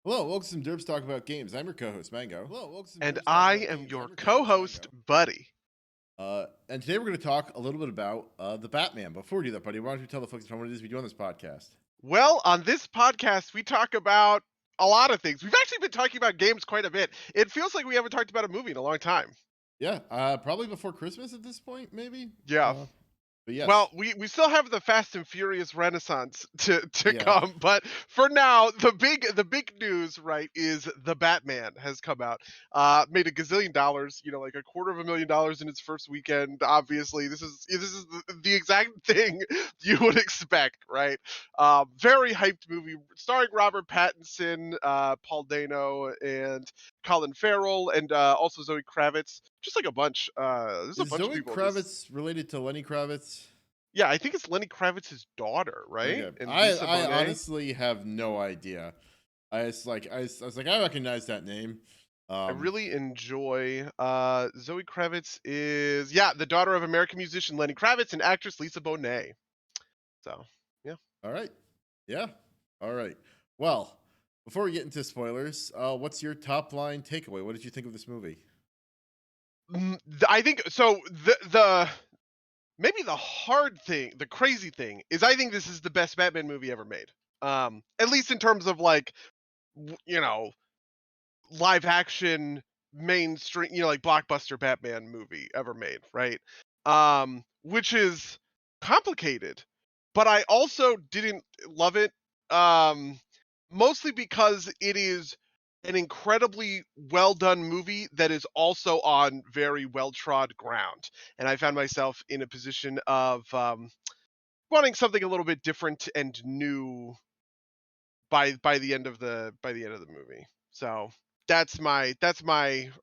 Hello, welcome to some Derps Talk About Games. I'm your co-host, Mango. Hello, welcome to some And Derps Talk I About am Games. your I'm your co-host, co-host, Mango. Buddy. And today we're going to talk a little bit about the Batman. Before we do that, buddy, why don't you tell the folks at home what it is we do on this podcast? Well, on this podcast, we talk about a lot of things. We've actually been talking about games quite a bit. It feels like we haven't talked about a movie in a long time. Yeah, probably before Christmas at this point, maybe. Yeah. But Well, yes, we still have the Fast and Furious Renaissance to yeah. come, but for now, the big news, right, is the Batman has come out. Made a gazillion dollars, like $250,000 in its first weekend. Obviously, this is the exact thing you would expect, right? Very hyped movie starring Robert Pattinson, Paul Dano, and Colin Farrell, and also Zoe Kravitz. Just like a bunch. There's a Is bunch of Zoe people in this. Kravitz related to Lenny Kravitz? Yeah, I think it's Lenny Kravitz's daughter, right? Okay, And Lisa I Bonet. honestly have no idea. I was like, I recognize that name. I Um, really enjoy Zoe Kravitz is the daughter of American musician Lenny Kravitz and actress Lisa Bonet. So, yeah. all right, yeah, all right. Well, before we get into spoilers, what's your top line takeaway? What did you think of this movie? I think so the maybe the hard thing, the crazy thing is I think this is the best Batman movie ever made. At least in terms of like w- you know, live action mainstream, like blockbuster Batman movie ever made, right? Which is complicated, but I also didn't love it. Um, Mostly because it is an incredibly well done movie that is also on very well trod ground, and I found myself in a position of wanting something a little bit different and new by the end of the movie. So that's my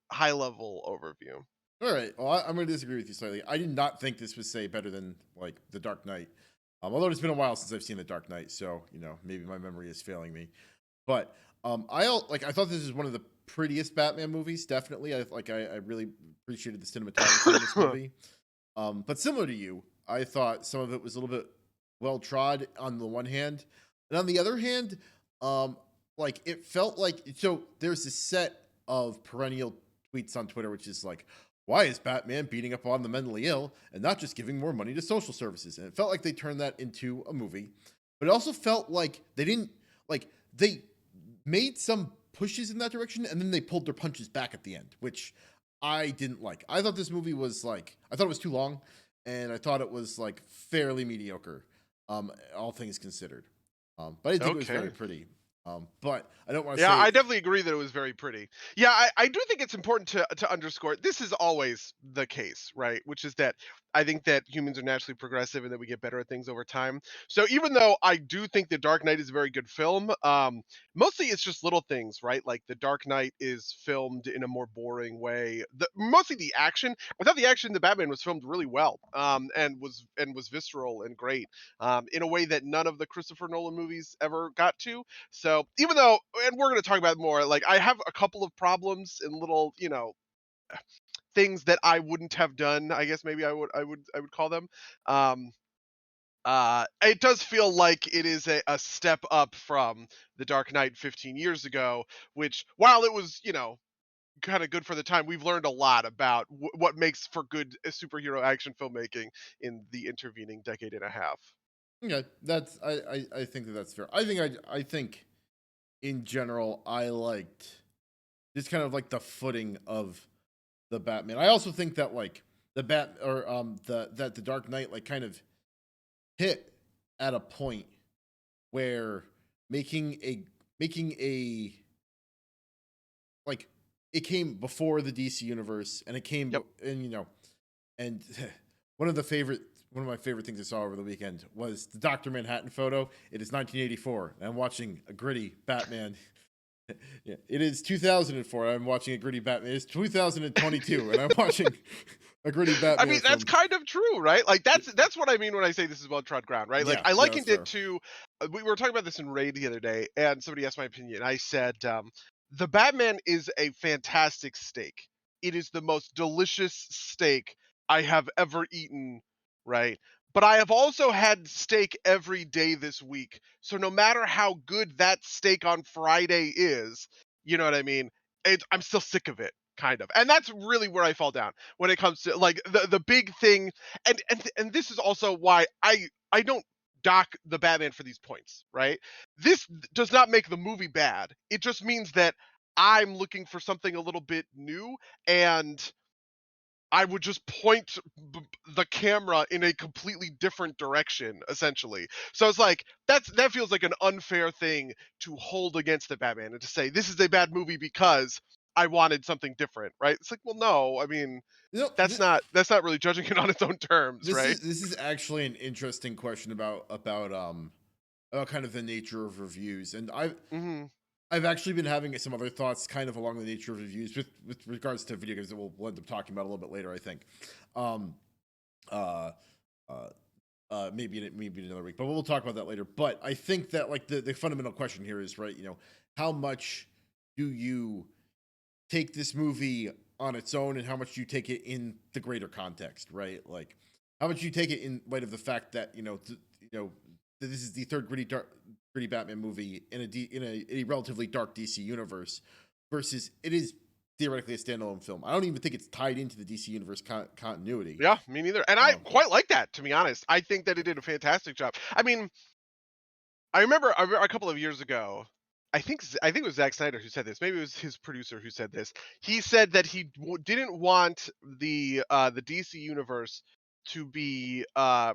high level overview. All right. Well, I'm going to disagree with you slightly. I did not think this was say better than like The Dark Knight. Although it's been a while since I've seen The Dark Knight, so maybe my memory is failing me. But I thought this is one of the prettiest Batman movies. Definitely, I really appreciated the cinematography in this movie. But similar to you, I thought some of it was a little bit well trod on the one hand, and on the other hand, um, like it felt like there's this set of perennial tweets on Twitter, which is like, why is Batman beating up on the mentally ill and not just giving more money to social services? And it felt like they turned that into a movie, but it also felt like they didn't like they made some pushes in that direction and then they pulled their punches back at the end, which I didn't like. I thought this movie was like I thought it was too long, and I thought it was like fairly mediocre, all things considered. But I didn't think it was very Okay. pretty. But I don't want to Yeah, say I definitely agree that it was very pretty. Yeah, I do think it's important to underscore this is always the case, right? Which is that I think that humans are naturally progressive and that we get better at things over time. So even though I do think The Dark Knight is a very good film, mostly it's just little things, right? Like The Dark Knight is filmed in a more boring way. Mostly the action. I thought the action in the Batman was filmed really well, and was visceral and great, in a way that none of the Christopher Nolan movies ever got to. So even though, and we're going to talk about it more, like I have a couple of problems and little, things that I wouldn't have done. I guess maybe I would call them. Um, it does feel like it is a step up from The Dark Knight 15 years ago, which while it was, kind of good for the time, we've learned a lot about what makes for good superhero action filmmaking in the intervening decade and a half. okay. That's I think that's fair. I think in general I liked just kind of like the footing of the Batman. I also think that like the Bat or the Dark Knight like kind of hit at a point where making a like it came before the DC universe and it came Yep. and and one of the favorite one of my favorite things I saw over the weekend was the Dr. Manhattan photo. It is 1984 and I'm watching a gritty Batman. Yeah, it is 2004. I'm watching a gritty Batman. It's 2022 and I'm watching a gritty I mean, Batman that's from kind of true, right? Like that's what I mean when I say this is well trod ground, right? Like yeah, I yeah, that's likened it fair. to we were talking about this in Raid the other day, and somebody asked my opinion. I said the Batman is a fantastic steak. It is the most delicious steak I have ever eaten, right? but I have also had steak every day this week. So no matter how good that steak on Friday is, you know what I mean? I'm still sick of it, kind of. And that's really where I fall down when it comes to like the big thing. And this is also why I don't dock the Batman for these points, right? This does not make the movie bad. It just means that I'm looking for something a little bit new, and I would just point the camera in a completely different direction, essentially. So it's like that feels like an unfair thing to hold against the Batman and to say this is a bad movie because I wanted something different, right? It's like, well, no, I mean You know, that's not really judging it on its own terms, right? this is actually an interesting question about kind of the nature of reviews, and Hmm. I've actually been having some other thoughts kind of along the nature of reviews with regards to video games that we'll end up talking about a little bit later, I think. Um, uh, uh, maybe in another week, but we'll talk about that later. But I think that like the fundamental question here is right. You know, how much do you take this movie on its own, and how much do you take it in the greater context, right? Like, how much you take it in light of the fact that that this is the third gritty Batman movie in a relatively dark DC universe, versus it is theoretically a standalone film. I don't even think it's tied into the DC universe continuity. Yeah, me neither. And I Um, quite like that, to be honest. I think that it did a fantastic job. I mean, I remember a couple of years ago, I think it was Zack Snyder who said this. Maybe it was his producer who said this. He said that he didn't want the DC universe to be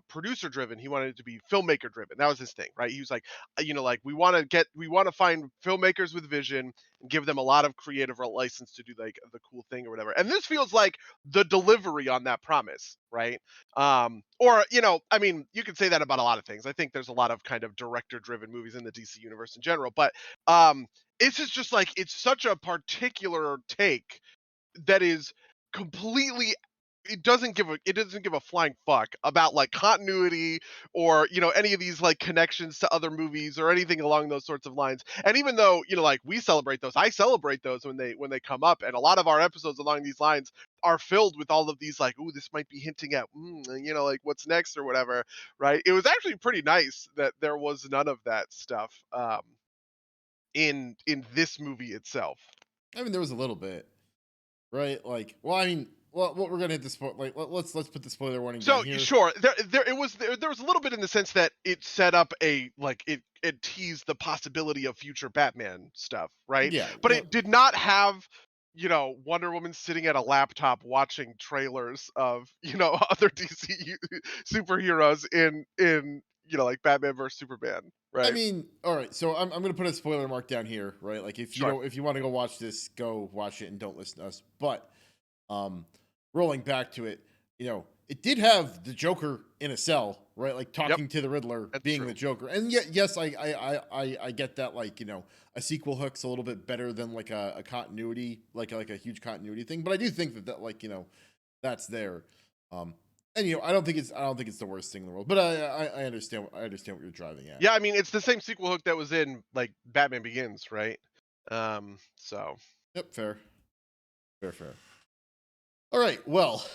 producer driven. He wanted it to be filmmaker driven. That was his thing, right? He was like, like we want to find filmmakers with vision and give them a lot of creative license to do like the cool thing or whatever. And this feels like the delivery on that promise, right? Or I mean, you could say that about a lot of things. I think there's a lot of kind of director driven movies in the DC universe in general, but um it's just like it's such a particular take that is completely, it doesn't give a flying fuck about like continuity or any of these like connections to other movies or anything along those sorts of lines. And even though like we celebrate those, I celebrate those when they come up, and a lot of our episodes along these lines are filled with all of these like, ooh, this might be hinting at like what's next or whatever, right? It was actually pretty nice that there was none of that stuff in this movie itself. I mean, there was a little bit, right? Like, well, I mean, well, what we're gonna hit the like, let's put the spoiler warning down So here. sure, there was a little bit in the sense that it set up it teased the possibility of future Batman stuff, right? Yeah, But no, it did not have Wonder Woman sitting at a laptop watching trailers of other DC superheroes in like Batman versus Superman, I right? mean, all right. So I'm gonna put a spoiler mark down here, right? Like if you Sure. don't if you want to go watch this, go watch it and don't listen to us. But um, rolling back to it, it did have the Joker in a cell, right? Like Yep, talking to the Riddler, that's being true. the Joker. And yet, yes, I get that. Like a sequel hook's a little bit better than like a continuity, like a huge continuity thing. But I do think that like that's there. Um, and I don't think it's the worst thing in the world. But I understand what you're driving at. Yeah, I mean it's the same sequel hook that was in like Batman Begins, right? So Yep, fair, fair, fair. All right, well,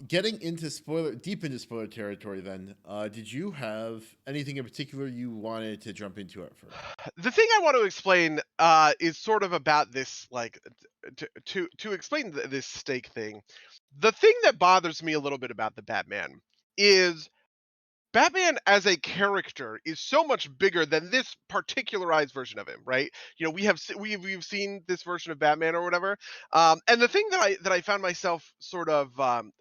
getting into deep into spoiler territory, then, did you have anything in particular you wanted to jump into at first? the thing I want to explain is sort of about this, like, to explain this stake thing. The thing that bothers me a little bit about the Batman is Batman as a character is so much bigger than this particularized version of him, right? We've seen this version of Batman or whatever. And the thing that I found myself sort of and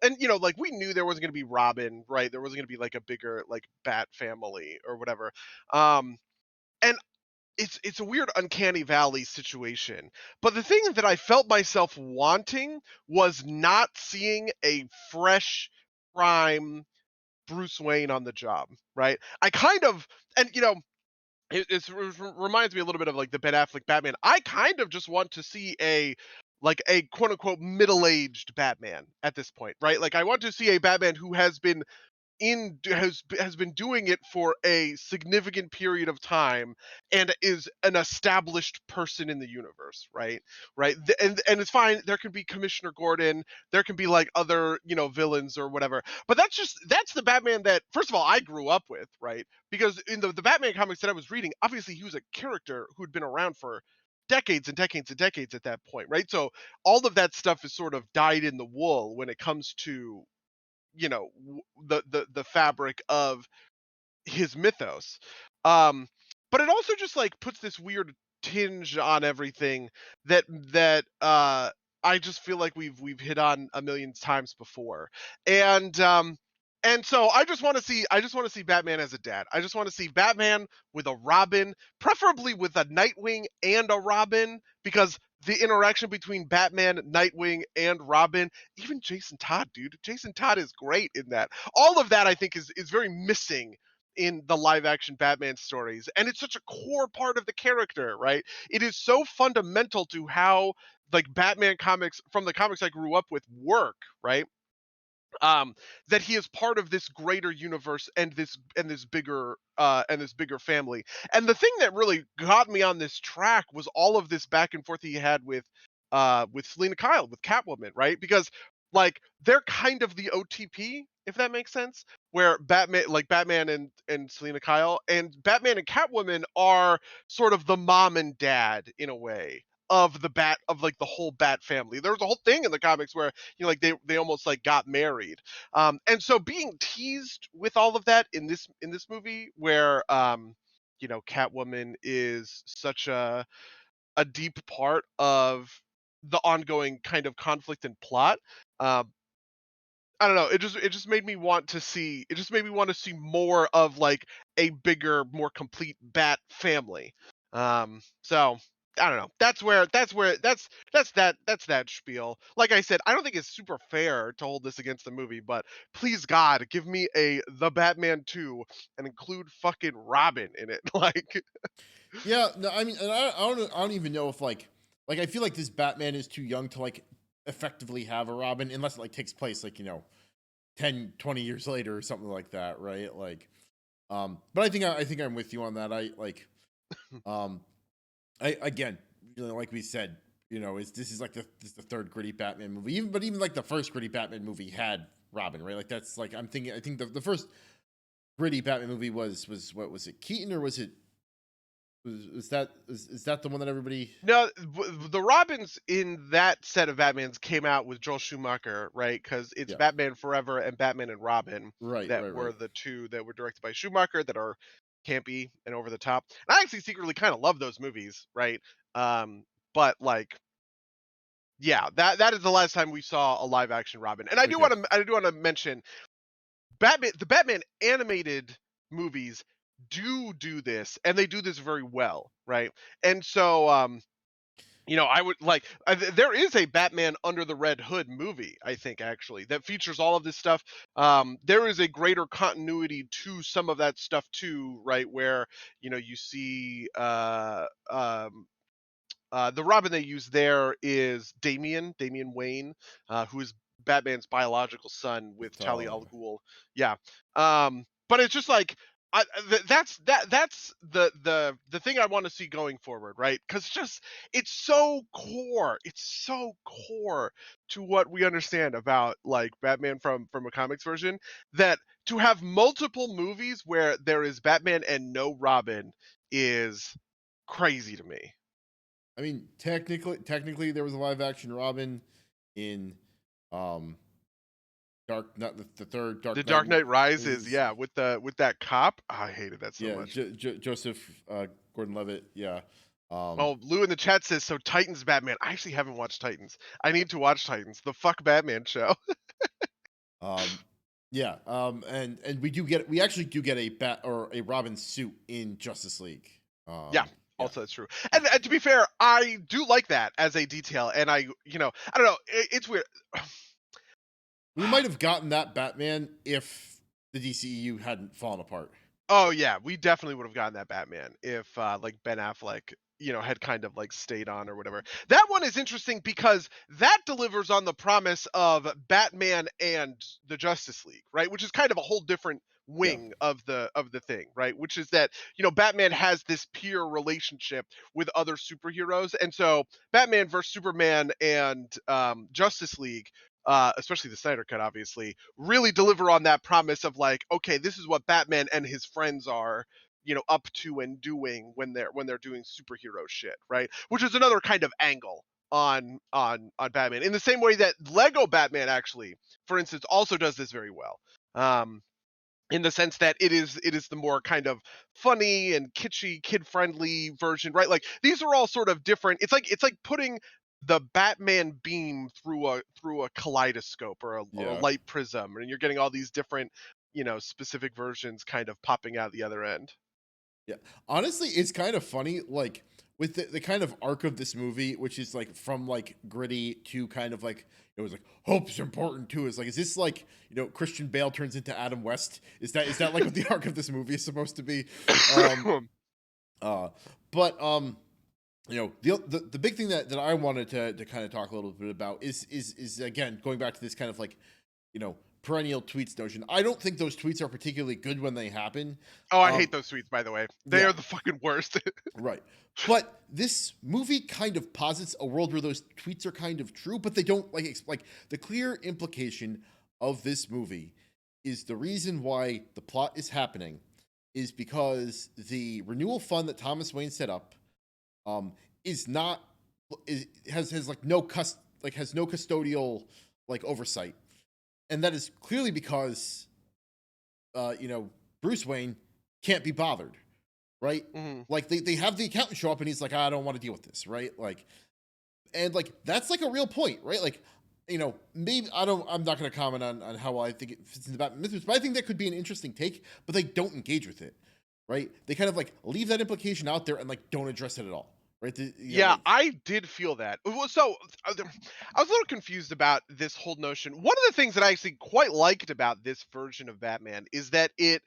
like we knew there wasn't going to be Robin, right? There wasn't going to be like a bigger like Bat family or whatever. And it's a weird uncanny valley situation. But the thing that I felt myself wanting was not seeing a fresh prime Bruce Wayne on the job, right? I kind of, and it reminds me a little bit of like the Ben Affleck Batman. I kind of just want to see a quote unquote middle aged Batman at this point, right? Like I want to see a Batman who has been has been doing it for a significant period of time and is an established person in the universe, right? And it's fine. There can be Commissioner Gordon, there can be like other, villains or whatever. But that's the Batman that, first of all, I grew up with, right? Because in the Batman comics that I was reading, obviously he was a character who'd been around for decades and decades and decades at that point, right? So all of that stuff is sort of dyed in the wool when it comes to, the fabric of his mythos. Um, but it also just like puts this weird tinge on everything that I just feel like we've hit on a million times before. And so I just want to see Batman as a dad. I just want to see Batman with a Robin, preferably with a Nightwing and a Robin, because the interaction between Batman, Nightwing, and Robin, even Jason Todd, dude. Jason Todd is great in that. All of that I think is very missing in the live action Batman stories. And it's such a core part of the character, right? It is so fundamental to how like Batman comics from the comics I grew up with work, right? um that he is part of this greater universe and this bigger family. And the thing that really got me on this track was all of this back and forth he had with Selena Kyle, with Catwoman, right? Because like they're kind of the OTP, if that makes sense, where Batman and Selena Kyle, and Batman and Catwoman are sort of the mom and dad in a way of like the whole Bat family. There was a whole thing in the comics where like they almost like got married. And so being teased with all of that in this movie, where Catwoman is such a deep part of the ongoing kind of conflict and plot. um I don't know. It just made me want to see. It just made me want to see more of like a bigger, more complete Bat family. So I don't know. That's that spiel. Like I said, I don't think it's super fair to hold this against the movie, but please God, give me a The Batman 2 and include fucking Robin in it. Like, Yeah, no, I mean, and I don't even know if like I feel like this Batman is too young to like effectively have a Robin unless it like takes place like 10, 20 years later or something like that, right? Like, but I think I'm with you on that. I like, um, I again, like we said, is this is like this is the third gritty Batman movie. Even like the first gritty Batman movie had Robin, right? Like that's like I think the first gritty Batman movie was what was it, Keaton, or was it is that the one that everybody? no, the Robins in that set of Batmans came out with Joel Schumacher, right? Because it's Yeah, Batman Forever and Batman and Robin right, that right, were right. the two that were directed by Schumacher that are campy and over the top. And I actually secretly kind of love those movies, right? But like, yeah, that is the last time we saw a live action Robin. And Okay. I do want to mention the Batman animated movies do this, and they do this very well, right? And so I would like there is a Batman Under the Red Hood movie, I think, actually, that features all of this stuff. There is a greater continuity to some of that stuff too, right? Where you see the Robin they use there is Damian Wayne, who is Batman's biological son with Talia al Oh, Ghul. Yeah, but it's just like that's the thing I want to see going forward, right? Because just it's so core, it's so core to what we understand about like Batman from a comics version, that to have multiple movies where there is Batman and no Robin is crazy to me. I mean, technically, there was a live action Robin in um Dark, not the third The Dark Knight. Dark Knight Rises, Is yeah, with that cop. I hated that so Yeah, much. Joseph Gordon-Levitt. Yeah, um, Oh, Lou in the chat says, "So Titans Batman." I actually haven't watched Titans. I need to watch Titans. The fuck Batman show. um, yeah, and we actually do get a bat or a Robin suit in Justice League. Yeah, Yeah, also that's true. And to be fair, I do like that as a detail. And I don't know. It's weird. we might have gotten that Batman if the DCEU hadn't fallen apart. Oh yeah, we definitely would have gotten that Batman if like Ben Affleck had kind of like stayed on or whatever. That one is interesting because that delivers on the promise of Batman and the Justice League, right? Which is kind of a whole different Yeah. wing of the thing, right? Which is that, Batman has this peer relationship with other superheroes. And so Batman versus Superman and Justice League, especially the Snyder cut, obviously, really deliver on that promise of like, okay, this is what Batman and his friends are, up to and doing when they're doing superhero shit, right? Which is another kind of angle on Batman. In the same way that Lego Batman actually, for instance, also does this very well. In the sense that it is the more kind of funny and kitschy, kid friendly version, right? Like these are all sort of different. It's like putting the Batman beam through a kaleidoscope or a Yeah. light prism, and you're getting all these different, specific versions kind of popping out the other end. Yeah. Honestly, it's kind of funny, like with the kind of arc of this movie, which is like from like gritty to kind of like it was like hope's important too. Is like, is this like, Christian Bale turns into Adam West? Is that like what the arc of this movie is supposed to be? Um uh but the big thing that I wanted to kind of talk a little bit about is again going back to this kind of like, perennial tweets notion. I don't think those tweets are particularly good when they happen. Oh, I hate Um those tweets, by the way. They yeah, are the fucking worst. right. But this movie kind of posits a world where those tweets are kind of true, but they don't like the clear implication of this movie is the reason why the plot is happening is because the renewal fund that Thomas Wayne set up is not is has like has no custodial like oversight. And that is clearly because Bruce Wayne can't be bothered, right? Mhm. Like they have the accountant show up and he's like, I don't want to deal with this, right? Like, and like that's like a real point, right? Like, maybe I'm not gonna comment on how I think it fits into Batman mythos, but I think that could be an interesting take, but they don't engage with it, right? They kind of like leave that implication out there and like don't address it at all. Right? Yeah, Like I did feel that. Well, so I was a little confused about this whole notion. One of the things that I actually quite liked about this version of Batman is that it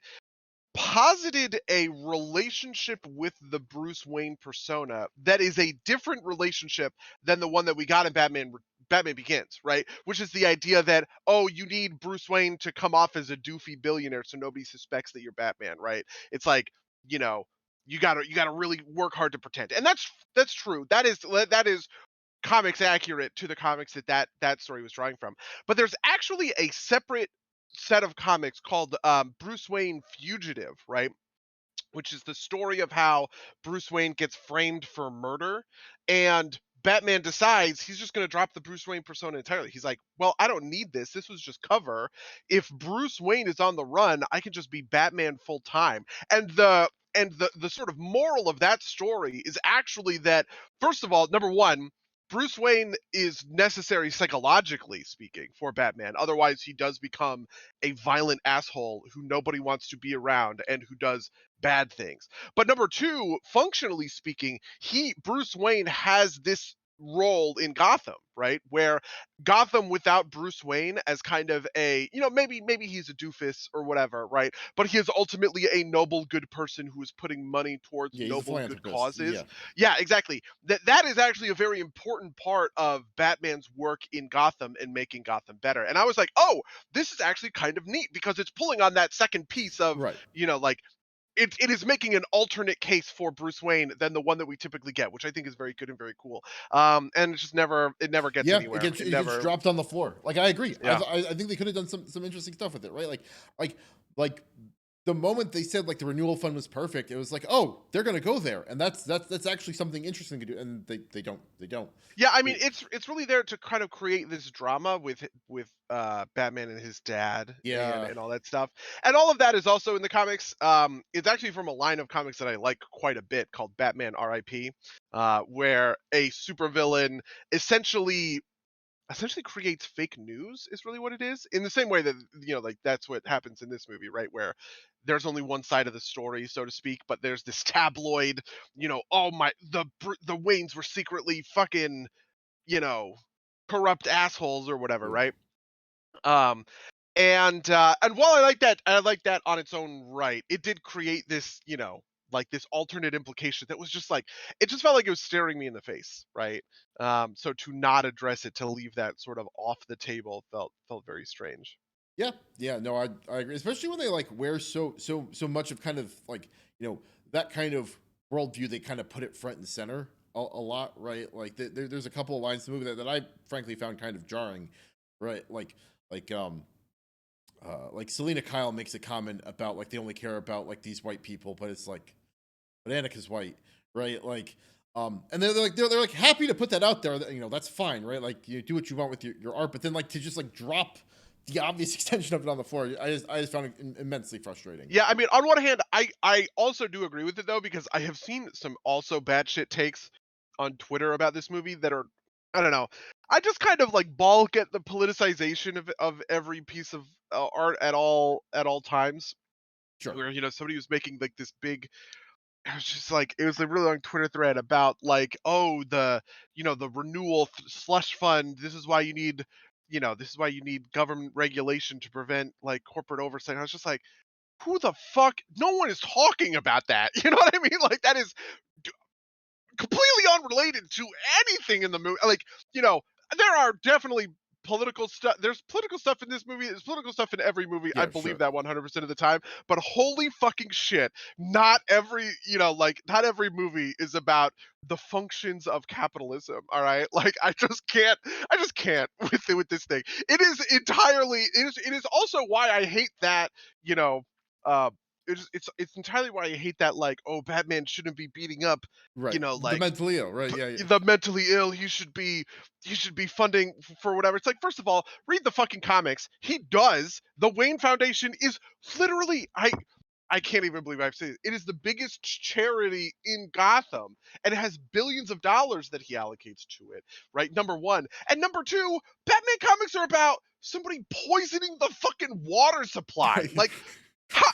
posited a relationship with the Bruce Wayne persona that is a different relationship than the one that we got in Batman Begins, right? Which is the idea that, oh, you need Bruce Wayne to come off as a doofy billionaire so nobody suspects that you're Batman, right? It's like, you know, you gotta really work hard to pretend. And that's true. That is comics accurate to the comics that story was drawing from. But there's actually a separate set of comics called Bruce Wayne Fugitive, right? Which is the story of how Bruce Wayne gets framed for murder, and Batman decides he's just going to drop the Bruce Wayne persona entirely. He's like, "Well, I don't need this. This was just cover. If Bruce Wayne is on the run, I can just be Batman full time." And the sort of moral of that story is actually that, first of all, number one, Bruce Wayne is necessary psychologically speaking for Batman. Otherwise, he does become a violent asshole who nobody wants to be around and who does bad things. But number two, functionally speaking, Bruce Wayne has this role in Gotham, right? Where Gotham without Bruce Wayne as kind of a, maybe he's a doofus or whatever, right? But he is ultimately a noble good person who is putting money towards yeah, he's a noble good philanthropist. causes. Yeah. Yeah, exactly. That is actually a very important part of Batman's work in Gotham and making Gotham better. And I was like, "Oh, this is actually kind of neat because it's pulling on that second piece of, Right. like it is making an alternate case for Bruce Wayne than the one that we typically get, which I think is very good and very cool. And it never gets Yeah, anywhere. It it gets never, dropped on the floor. Like I agree. yeah. I think they could have done some interesting stuff with it, right? Like like the moment they said like the renewal fund was perfect, it was like, oh, they're gonna go there, and that's actually something interesting to do, and they don't. Yeah, I mean, They- it's really there to kind of create this drama with Batman and his dad and yeah, and all that stuff. And all of that is also in the comics. It's actually from a line of comics that I like quite a bit called Batman R.I.P., where a supervillain essentially creates fake news is really what it is, in the same way that, like that's what happens in this movie, right? Where there's only one side of the story, so to speak, but there's this tabloid, oh my, the Waynes were secretly fucking, you know corrupt assholes or whatever, yeah, right? um and while I like that on its own right, it did create this, like this alternate implication that was just like it just felt like it was staring me in the face, right? So to not address it, to leave that sort of off the table felt very strange. Yeah, yeah, no, I agree. Especially when they like wear so much of kind of like that kind of worldview. They kind of put it front and center a lot, right? Like there's a couple of lines in the movie that I frankly found kind of jarring, right? Like like Selena Kyle makes a comment about like they only care about like these white people, but it's like, but Annika's white, right? Like, and they're like happy to put that out there. That's fine, right? Like you do what you want with your art, but then like to just like drop the obvious extension of it on the floor, I just found it immensely frustrating. Yeah, I mean, on one hand, I also do agree with it though, because I have seen some also batshit takes on Twitter about this movie that are, I don't know. I just kind of like balk at the politicization of every piece of art at all times. Sure. Where somebody was making like this big, it was just like it was a really long Twitter thread about like, oh, the renewal slush fund. This is why you need government regulation to prevent like corporate oversight. I was just like, who the fuck? No one is talking about that. You know what I mean? Like that is completely unrelated to anything in the movie. Like, you know, there are definitely political stuff. There's political stuff in this movie. There's political stuff in every movie. I Yeah, believe sure. that 100% of the time. But holy fucking shit, not every movie is about the functions of capitalism. All right, like I just can't with this thing. It is also why I hate that. You know, uh, it's entirely why I hate that. Like, oh, Batman shouldn't be beating up Right. The like mentally ill, right? Yeah, yeah. the mentally ill. He should be funding for whatever. It's like, first of all, read the fucking comics. He does. The Wayne Foundation is literally, I can't even believe I've said it. It is the biggest charity in Gotham, and it has billions of dollars that he allocates to it. Right, number one, and number two, Batman comics are about somebody poisoning the fucking water supply. Like, ha-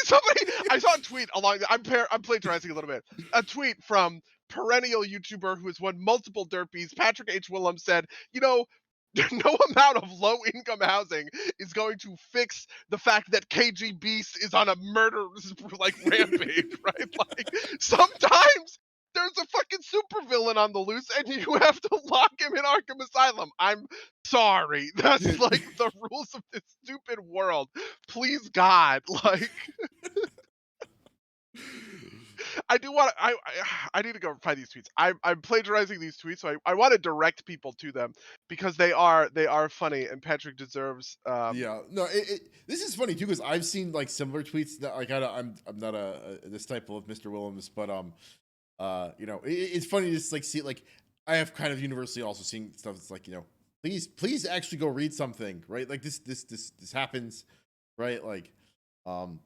somebody, I saw a tweet along. I'm plagiarizing a little bit. A tweet from perennial YouTuber who has won multiple Derpies, Patrick H. Willems, said, no amount of low income housing is going to fix the fact that KG Beast is on a murder like rampage, right? Like sometimes there's a fucking supervillain on the loose and you have to lock him in Arkham Asylum. I'm sorry. That's like the rules of this stupid world. Please God, like I do want to. I need to go find these tweets. I'm plagiarizing these tweets, so I want to direct people to them because they are funny, and Patrick deserves. Yeah, no, this is funny too because I've seen like similar tweets that like I'm not a disciple of Mr. Willems, but it's funny to just like see like I have kind of universally also seen stuff that's like please actually go read something, right? Like this happens, right? Like um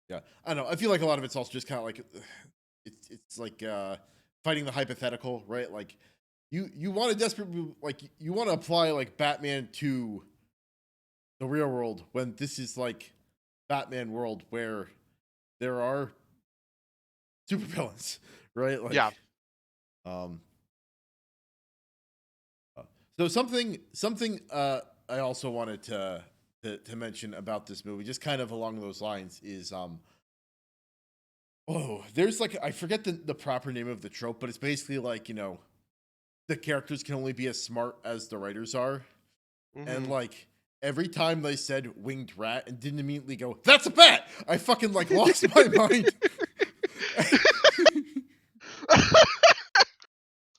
yeah, I don't know. I feel like a lot of it's also just kind of like it's like fighting the hypothetical, right? Like you want to desperately like you want to apply like Batman to the real world when this is like Batman world where there are supervillains, right? Yeah. Like, um, uh, so something I also wanted to mention about this movie, just kind of along those lines, is oh, there's like I forget the proper name of the trope, but it's basically like the characters can only be as smart as the writers are, and Hmm. like every time they said winged rat and didn't immediately go, that's a bat, I fucking like lost my mind.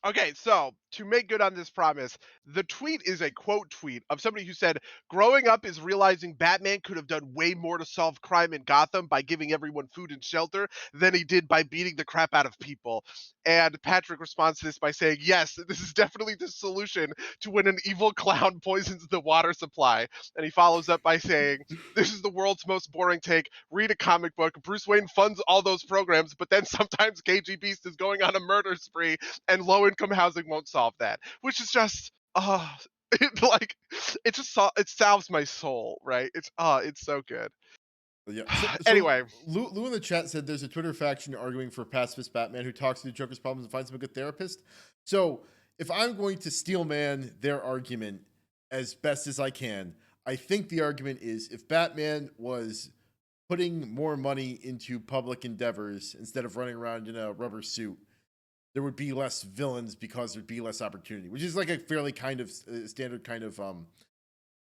Okay, so to make good on this promise, the tweet is a quote tweet of somebody who said, "Growing up is realizing Batman could have done way more to solve crime in Gotham by giving everyone food and shelter than he did by beating the crap out of people." And Patrick responds to this by saying, "Yes, this is definitely the solution to when an evil clown poisons the water supply." And he follows up by saying, "This is the world's most boring take. Read a comic book. Bruce Wayne funds all those programs, but then sometimes KG Beast is going on a murder spree and low income housing won't solve that," which is just it, like it salves my soul, right? It's so good. Yeah. So Anyway, Lou in the chat said there's a Twitter faction arguing for pacifist Batman who talks to the Joker's problems and finds him a good therapist. So if I'm going to steel man their argument as best as I can, I think the argument is if Batman was putting more money into public endeavors instead of running around in a rubber suit, there would be less villains because there'd be less opportunity, which is like a fairly kind of standard kind of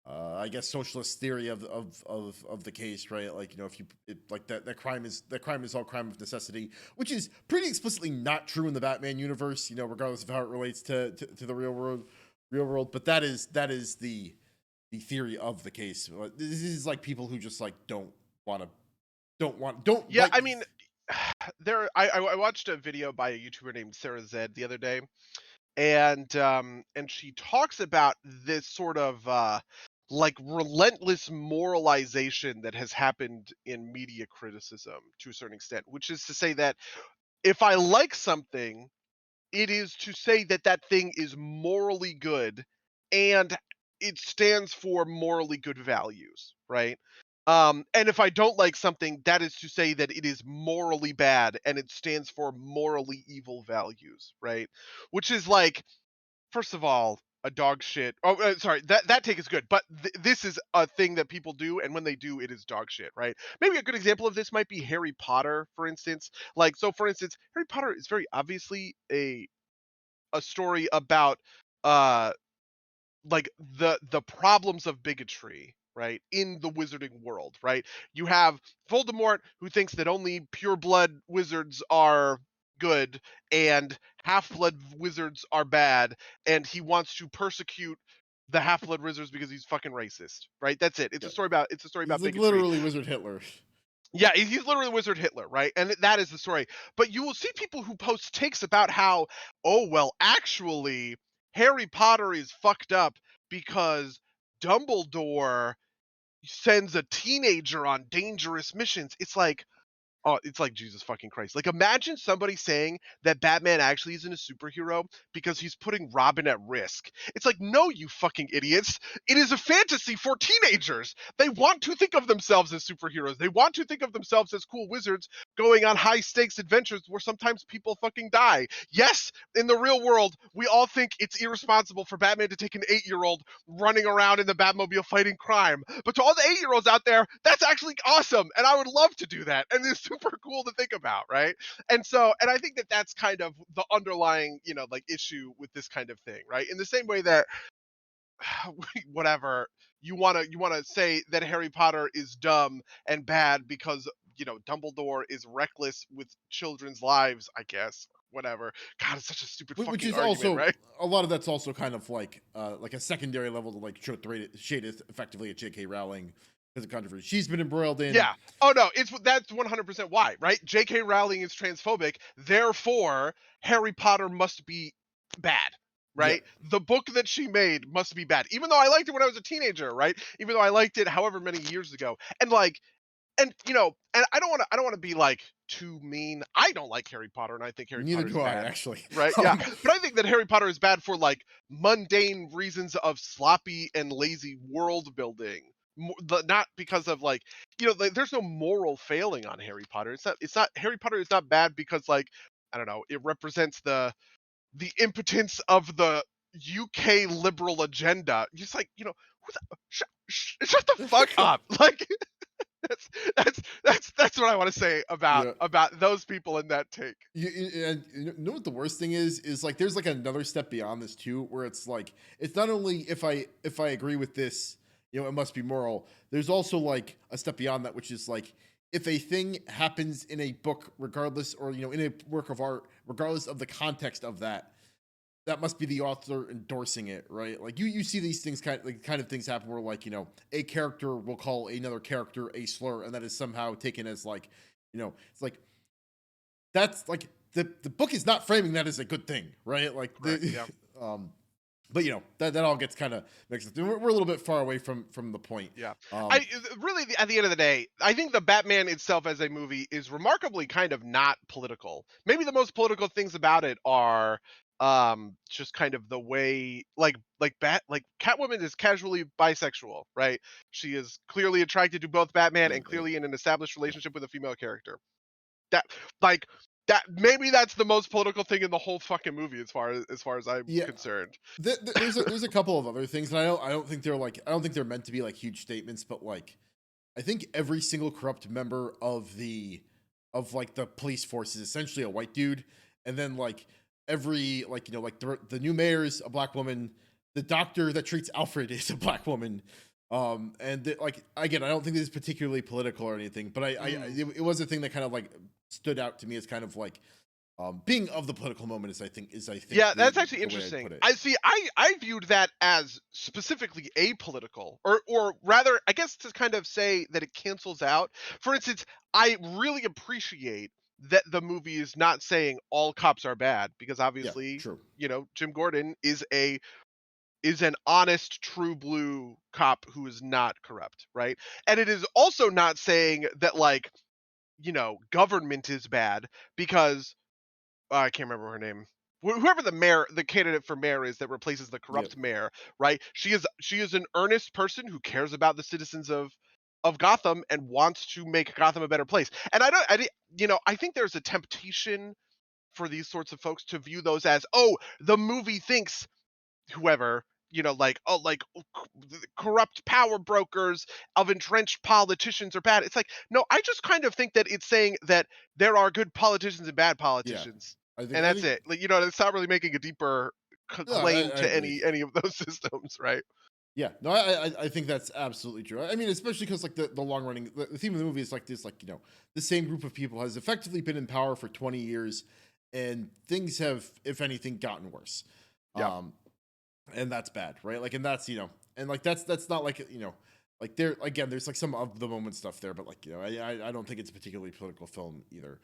I guess socialist theory of the case, right? Like, you know, if you like that crime is all crime of necessity, which is pretty explicitly not true in the Batman universe, you know, regardless of how it relates to the real world. But that is the theory of the case. This is like people who just like want to don't Yeah, like. I mean, I watched a video by a YouTuber named Sarah Zed the other day, and she talks about this sort of like relentless moralization that has happened in media criticism to a certain extent, which is to say that if I like something, it is to say that that thing is morally good and it stands for morally good values, right? And if I don't like something, that is to say that it is morally bad and it stands for morally evil values, right? Which is like, first of all, a dog shit. Oh, sorry, that take is good, but this is a thing that people do, and when they do, it is dog shit, right? Maybe a good example of this might be Harry Potter, for instance. Like, so for instance, Harry Potter is very obviously a story about uh like the problems of bigotry, right, in the wizarding world, right? You have Voldemort, who thinks that only pure blood wizards are good and half-blood wizards are bad, and he wants to persecute the half-blood wizards because he's fucking racist, right? That's it. It's Yeah, a story about it's like bigotry. literally Wizard Hitler. Yeah, he's literally Wizard Hitler, right? And that is the story. But you will see people who post takes about how, oh, well, actually, Harry Potter is fucked up because Dumbledore sends a teenager on dangerous missions. It's like, oh, it's like Jesus fucking Christ. Like, imagine somebody saying that Batman actually isn't a superhero because he's putting Robin at risk. It's like, no, you fucking idiots. It is a fantasy for teenagers. They want to think of themselves as superheroes. They want to think of themselves as cool wizards going on high stakes adventures where sometimes people fucking die. Yes, in the real world, we all think it's irresponsible for Batman to take an 8-year-old running around in the Batmobile fighting crime. But to all the 8-year-olds out there, that's actually awesome. And I would love to do that. And it's super cool to think about, right? And I think that that's kind of the underlying, you know, like issue with this kind of thing, right? In the same way that whatever you want to say that Harry Potter is dumb and bad because, you know, Dumbledore is reckless with children's lives, I guess. Whatever. God, it's such a stupid Which fucking is argument, also right? a lot of that's also kind of like a secondary level to like show shade it effectively at J.K. Rowling because of controversy she's been embroiled in. Yeah. Oh no, that's 100% why, right? J.K. Rowling is transphobic, therefore Harry Potter must be bad, Yeah, right? The book that she made must be bad. Even though I liked it when I was a teenager, right? Even though I liked it however many years ago. And like, and you know, and I don't want to be like too mean. I don't like Harry Potter and I think Harry neither Potter is do I bad. actually. Right? Yeah. But I think that Harry Potter is bad for like mundane reasons of sloppy and lazy world building. Not because of like, you know, like, there's no moral failing on Harry Potter. It's not Harry Potter is not bad because like, I don't know, it represents the impotence of the UK liberal agenda. Just like, you know, shut the fuck up. Like, that's what I want to say Yeah. about those people in that take. And you know what the worst thing is like there's like another step beyond this too, where it's like it's not only if I agree with this, you know, it must be moral. There's also like a step beyond that, which is like if a thing happens in a book, regardless, or you know, in a work of art, regardless of the context of that, that must be the author endorsing it, right? Like you see these things kind of things happen where like, you know, a character will call another character a slur, and that is somehow taken as like, you know, it's like that's like the book is not framing that as a good thing, right? Like Correct. the Yeah. um but you know, that all gets kind of mixed up. We're a little bit far away from the point. Yeah. Um I really at the end of the day, I think the Batman itself as a movie is remarkably kind of not political. Maybe the most political things about it are just kind of the way like Catwoman is casually bisexual, right? She is clearly attracted to both Batman yeah, and clearly in an established relationship with a female character. That like that maybe that's the most political thing in the whole fucking movie as far as I'm yeah. concerned. There's a couple of other things, and I don't think they're meant to be like huge statements, but like I think every single corrupt member of like the police force is essentially a white dude, and then like every like like the new mayor's a black woman, the doctor that treats Alfred is a black woman. Like again, I don't think this is particularly political or anything, but Mm. it was a thing that kind of like stood out to me as kind of like being of the political moment is I think Yeah, that's actually the way I'd interesting. put it. I see. I viewed that as specifically apolitical, or rather, I guess to kind of say that it cancels out. For instance, I really appreciate that the movie is not saying all cops are bad because Yeah, obviously, true. Jim Gordon is an honest, true blue cop who is not corrupt, right? And it is also not saying that like government is bad because I can't remember her name. Whoever the candidate for mayor is that replaces the Yeah, corrupt mayor, right? She is an earnest person who cares about the citizens of Gotham and wants to make Gotham a better place. And I don't, I, di- I think there's a temptation for these sorts of folks to view those as, oh, the movie thinks whoever, like, oh, like corrupt power brokers of entrenched politicians are bad. It's like, no, I just kind of think that it's saying that there are good politicians and bad yeah. politicians, and I that's think it. Like, it's not really making a deeper no, claim I to agree. any of those systems, right? Yeah, no, I think that's absolutely true. I mean, especially because like the long running the theme of the movie is like this, like the same group of people has effectively been in power for 20 years, and things have, if anything, gotten worse, Yeah. um, and that's bad, right? Like, and that's and like that's not like like there again, there's like some of the moment stuff there, but like I don't think it's a particularly political film either.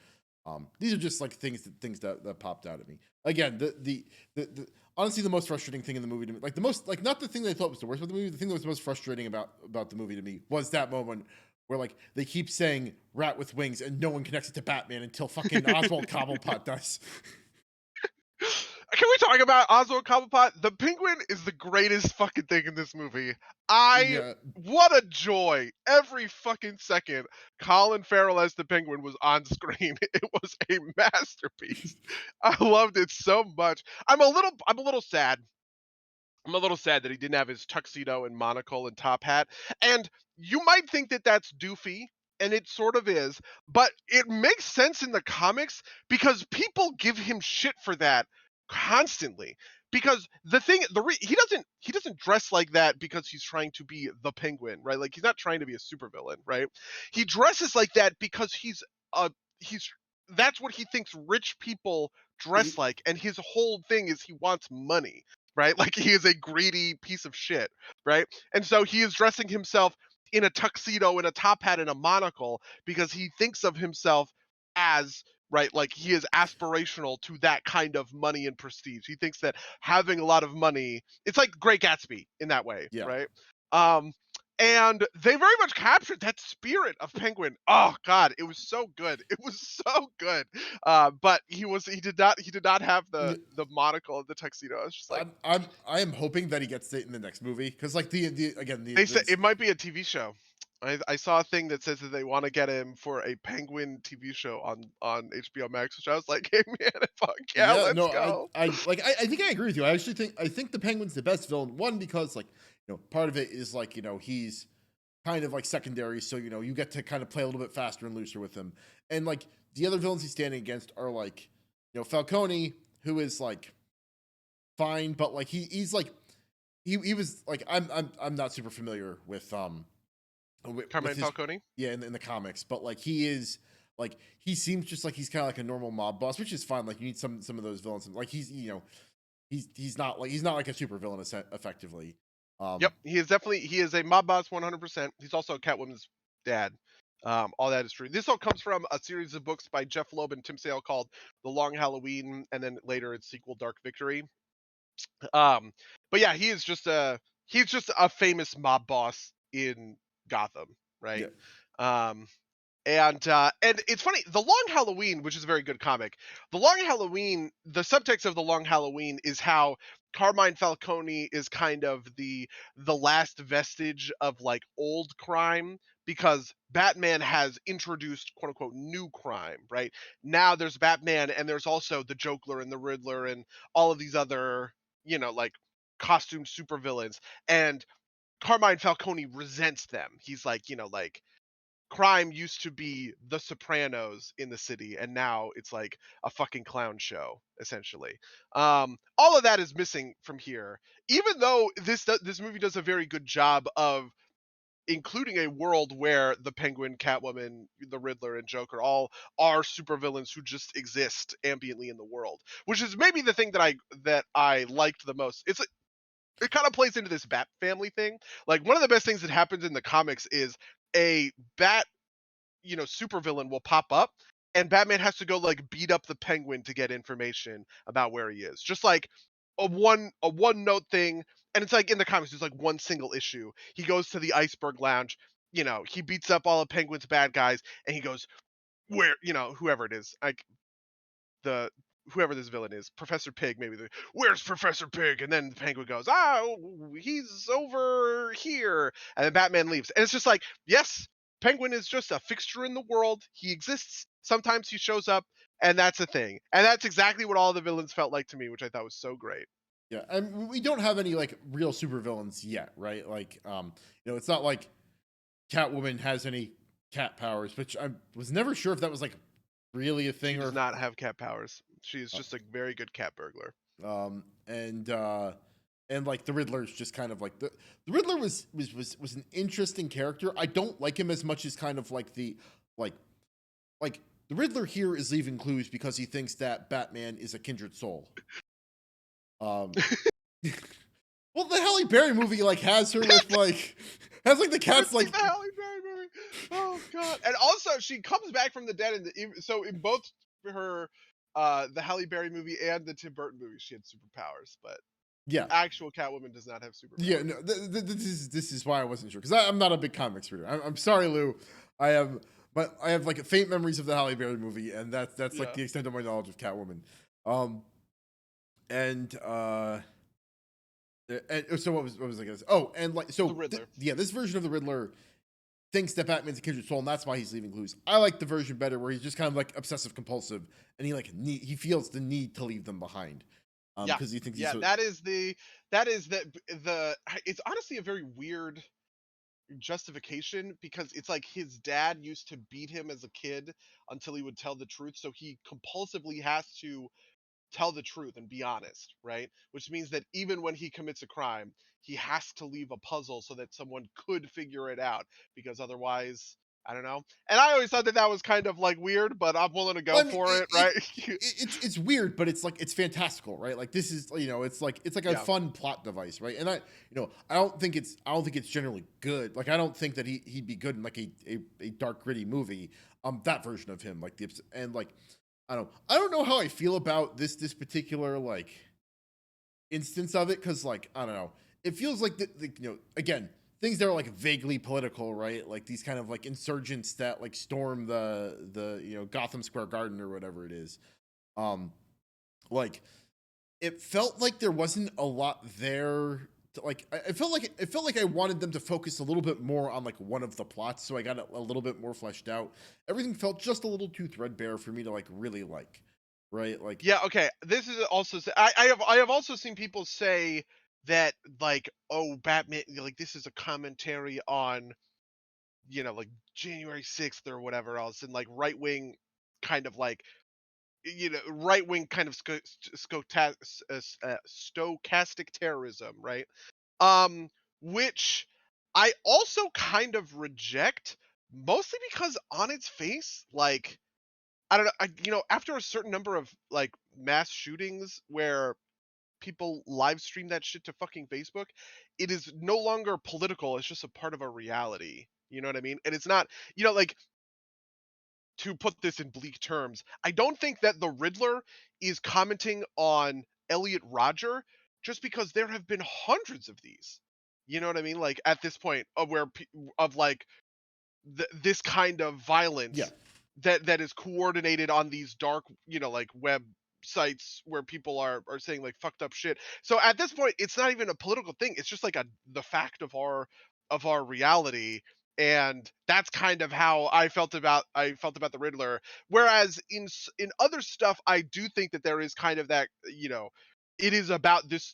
These are just like things that popped out at me. Again, the honestly the most frustrating thing in the movie to me, like the most like not the thing that I thought was the worst about the movie, the thing that was most frustrating about the movie to me was that moment where like they keep saying "rat with wings" and no one connects it to Batman until fucking Oswald Cobblepot does. Can we talk about Oswald Cobblepot? The Penguin is the greatest fucking thing in this movie. I Yeah, What a joy! Every fucking second, Colin Farrell as the Penguin was on screen. It was a masterpiece. I loved it so much. I'm a little sad. I'm a little sad that he didn't have his tuxedo and monocle and top hat. And you might think that that's doofy, and it sort of is, but it makes sense in the comics because people give him shit for that constantly. Because he doesn't dress like that because he's trying to be the Penguin, right? Like he's not trying to be a supervillain, right? He dresses like that because uh he's that's what he thinks rich people dress it, like, and his whole thing is he wants money, right? Like he is a greedy piece of shit, right? And so he is dressing himself in a tuxedo and a top hat and a monocle because he thinks of himself as, right, like he is aspirational to that kind of money and prestige. He thinks that having a lot of money, it's like Great Gatsby in that way, yeah. right? Um and they very much captured that spirit of Penguin. Oh God, it was so good. It was so good. But he did not have the monocle of the tuxedo. I was just like, I am hoping that he gets it in the next movie because like the again they said the it might be a TV show. I saw a thing that says that they want to get him for a Penguin TV show on HBO Max, which I was like, hey man, fuck yeah, yeah, let's no, go. I think I agree with you. I actually think the Penguin's the best villain. One, because like part of it is like he's kind of like secondary, so you get to kind of play a little bit faster and looser with him. And like the other villains he's standing against are like Falcone, who is like fine, but like he's like he was like I'm not super familiar with Carmine his Falcone. yeah in the comics, but like he is like he seems just like he's kind of like a normal mob boss, which is fine. Like you need some of those villains. Like he's not like a super villain effectively. Yep, Um, he is a mob boss 100%. He's also Catwoman's dad. All that is true. This all comes from a series of books by Jeff Loeb and Tim Sale called The Long Halloween, and then later its sequel Dark Victory. Um, but yeah, he's just a famous mob boss in Gotham, right? yeah, Um, and it's funny, The Long Halloween, which is a very good comic. The subtext of The Long Halloween is how Carmine Falcone is kind of the last vestige of like old crime because Batman has introduced quote unquote new crime, right? Now there's Batman and there's also the Joker and the Riddler and all of these other, like costume supervillains. And Carmine Falcone resents them. He's like, crime used to be The Sopranos in the city, and now it's like a fucking clown show, essentially. All of that is missing from here. Even though this movie does a very good job of including a world where the Penguin, Catwoman, the Riddler, and Joker all are supervillains who just exist ambiently in the world, which is maybe the thing that I liked the most. It kind of plays into this Bat family thing. Like one of the best things that happens in the comics is a Bat, supervillain will pop up and Batman has to go like beat up the Penguin to get information about where he is. Just like a one note thing, and it's like in the comics there's like one single issue. He goes to the Iceberg Lounge, he beats up all of Penguin's bad guys and he goes, where, whoever it is. Like the whoever this villain is, Professor Pig, maybe where's Professor Pig? And then the Penguin goes, he's over here. And then Batman leaves. And it's just like, yes, Penguin is just a fixture in the world. He exists. Sometimes he shows up, and that's a thing. And that's exactly what all the villains felt like to me, which I thought was so great. Yeah, and we don't have any like real supervillains yet, right? Like, it's not like Catwoman has any cat powers, which I was never sure if that was like really a She thing does or not have cat powers. She is just a very good cat burglar. um and uh and like the Riddler's just kind of like the Riddler was an interesting character. I don't like him as much as kind of like like like the Riddler here is leaving clues because he thinks that Batman is a kindred soul. Um well, the Halle Berry movie like has her with like has like the Never cat's seen like the Halle Berry movie. Oh god! And also, she comes back from the dead, so in both her, the Halle Berry movie and the Tim Burton movie, she had superpowers. But yeah. actual Catwoman does not have Yeah, superpowers. no, this is why I wasn't sure because I'm not a big comics reader. I'm sorry, Lou. I have, but I have like faint memories of the Halle Berry movie, and that's like Yeah, the extent of my knowledge of Catwoman. Um, and so what was I gonna say? Oh, and like the so Riddler. yeah, this version of the Riddler thinks that Batman's a kindred soul, and that's why he's leaving clues. I like the version better where he's just kind of like obsessive compulsive, and he feels the need to leave them behind, Yeah, because he thinks he's yeah. so That is the. It's honestly a very weird justification because it's like his dad used to beat him as a kid until he would tell the truth, so he compulsively has to tell the truth and be honest, right? Which means that even when he commits a crime, he has to leave a puzzle so that someone could figure it out because otherwise, I don't know. And I always thought that that was kind of like weird, but I'm willing to go Well, I mean, for it, right? it's weird, but it's like it's fantastical, right? Like this is it's like a Yeah. fun plot device, right? And I don't think it's generally good. Like I don't think that he'd be good in like a dark gritty movie. That version of him, like and like I don't know how I feel about this particular like instance of it because like I don't know, it feels like again things that are like vaguely political, right? Like these kind of like insurgents that like storm the Gotham Square Garden or whatever it is. Um, like it felt like there wasn't a lot there. Like it felt like I wanted them to focus a little bit more on like one of the plots, so I got it a little bit more fleshed out. Everything felt just a little too threadbare for me to like really like, right? Like Yeah, okay. This is also I have also seen people say that like, oh, Batman, like this is a commentary on, like January 6th or whatever else, and like right wing kind of like, right wing kind of stochastic terrorism, right? Um, which I also kind of reject, mostly because on its face, like I don't know, after a certain number of like mass shootings where people live stream that shit to fucking Facebook, it is no longer political. It's just a part of a reality. You know what I mean? And it's not, like, to put this in bleak terms, I don't think that the Riddler is commenting on Elliot Rodger just because there have been hundreds of these. You know what I mean? Like at this point of of like this kind of yeah, violence that is coordinated on these dark, like web sites where people are saying like fucked up shit. So at this point, it's not even a political thing. It's just like the fact of our reality. And that's kind of how I felt about the Riddler. Whereas in other stuff, I do think that there is kind of that, it is about this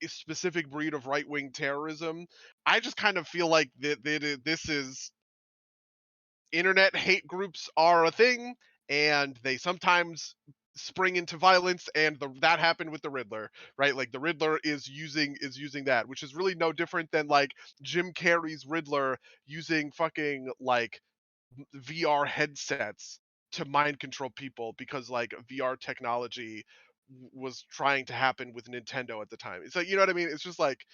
specific breed of right wing terrorism. I just kind of feel like this is internet hate groups are a thing, and they sometimes spring into violence, and that happened with the Riddler, right? Like the Riddler is using that, which is really no different than like Jim Carrey's Riddler using fucking like VR headsets to mind control people because like VR technology was trying to happen with Nintendo at the time. It's like, you know what I mean? It's just like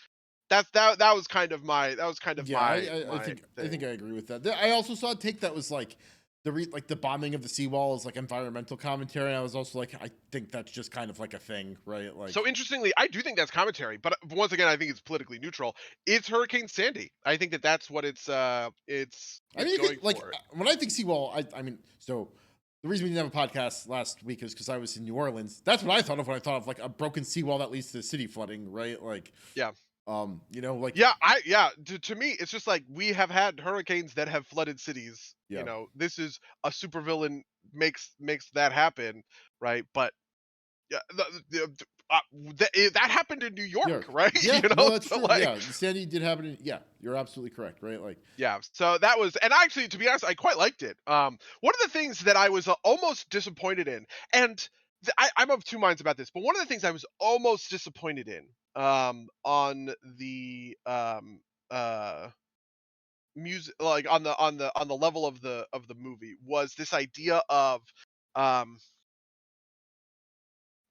that was kind of Yeah, my I think thing. I agree with that. I also saw a take that was like like the bombing of the seawall is like environmental commentary. And I was also like, I think that's just kind of like a thing, right? So Like, interestingly, I do think that's commentary, but once again, I think it's politically neutral. It's Hurricane Sandy. I think that that's what I mean, it's you going could like for. when I think seawall, I mean, so the reason we didn't have a podcast last week is because I was in New Orleans. That's what I thought of when I thought of like a broken seawall that leads to the city flooding, right? Like, Yeah. like Yeah, to me, it's just like we have had hurricanes that have flooded cities. yeah, This is a supervillain makes that happen, right? But yeah, that happened in New York, York. right? Yeah, no, that's So true. like, Yeah, the Sandy did happen. Yeah, you're absolutely correct, right? Like, yeah. So that was, and actually, to be honest, I quite liked it. One of the things that I was almost disappointed in, and I'm of two minds about this, but one of the things I was almost disappointed in, on the uh music, like on the level of the movie, was this idea of um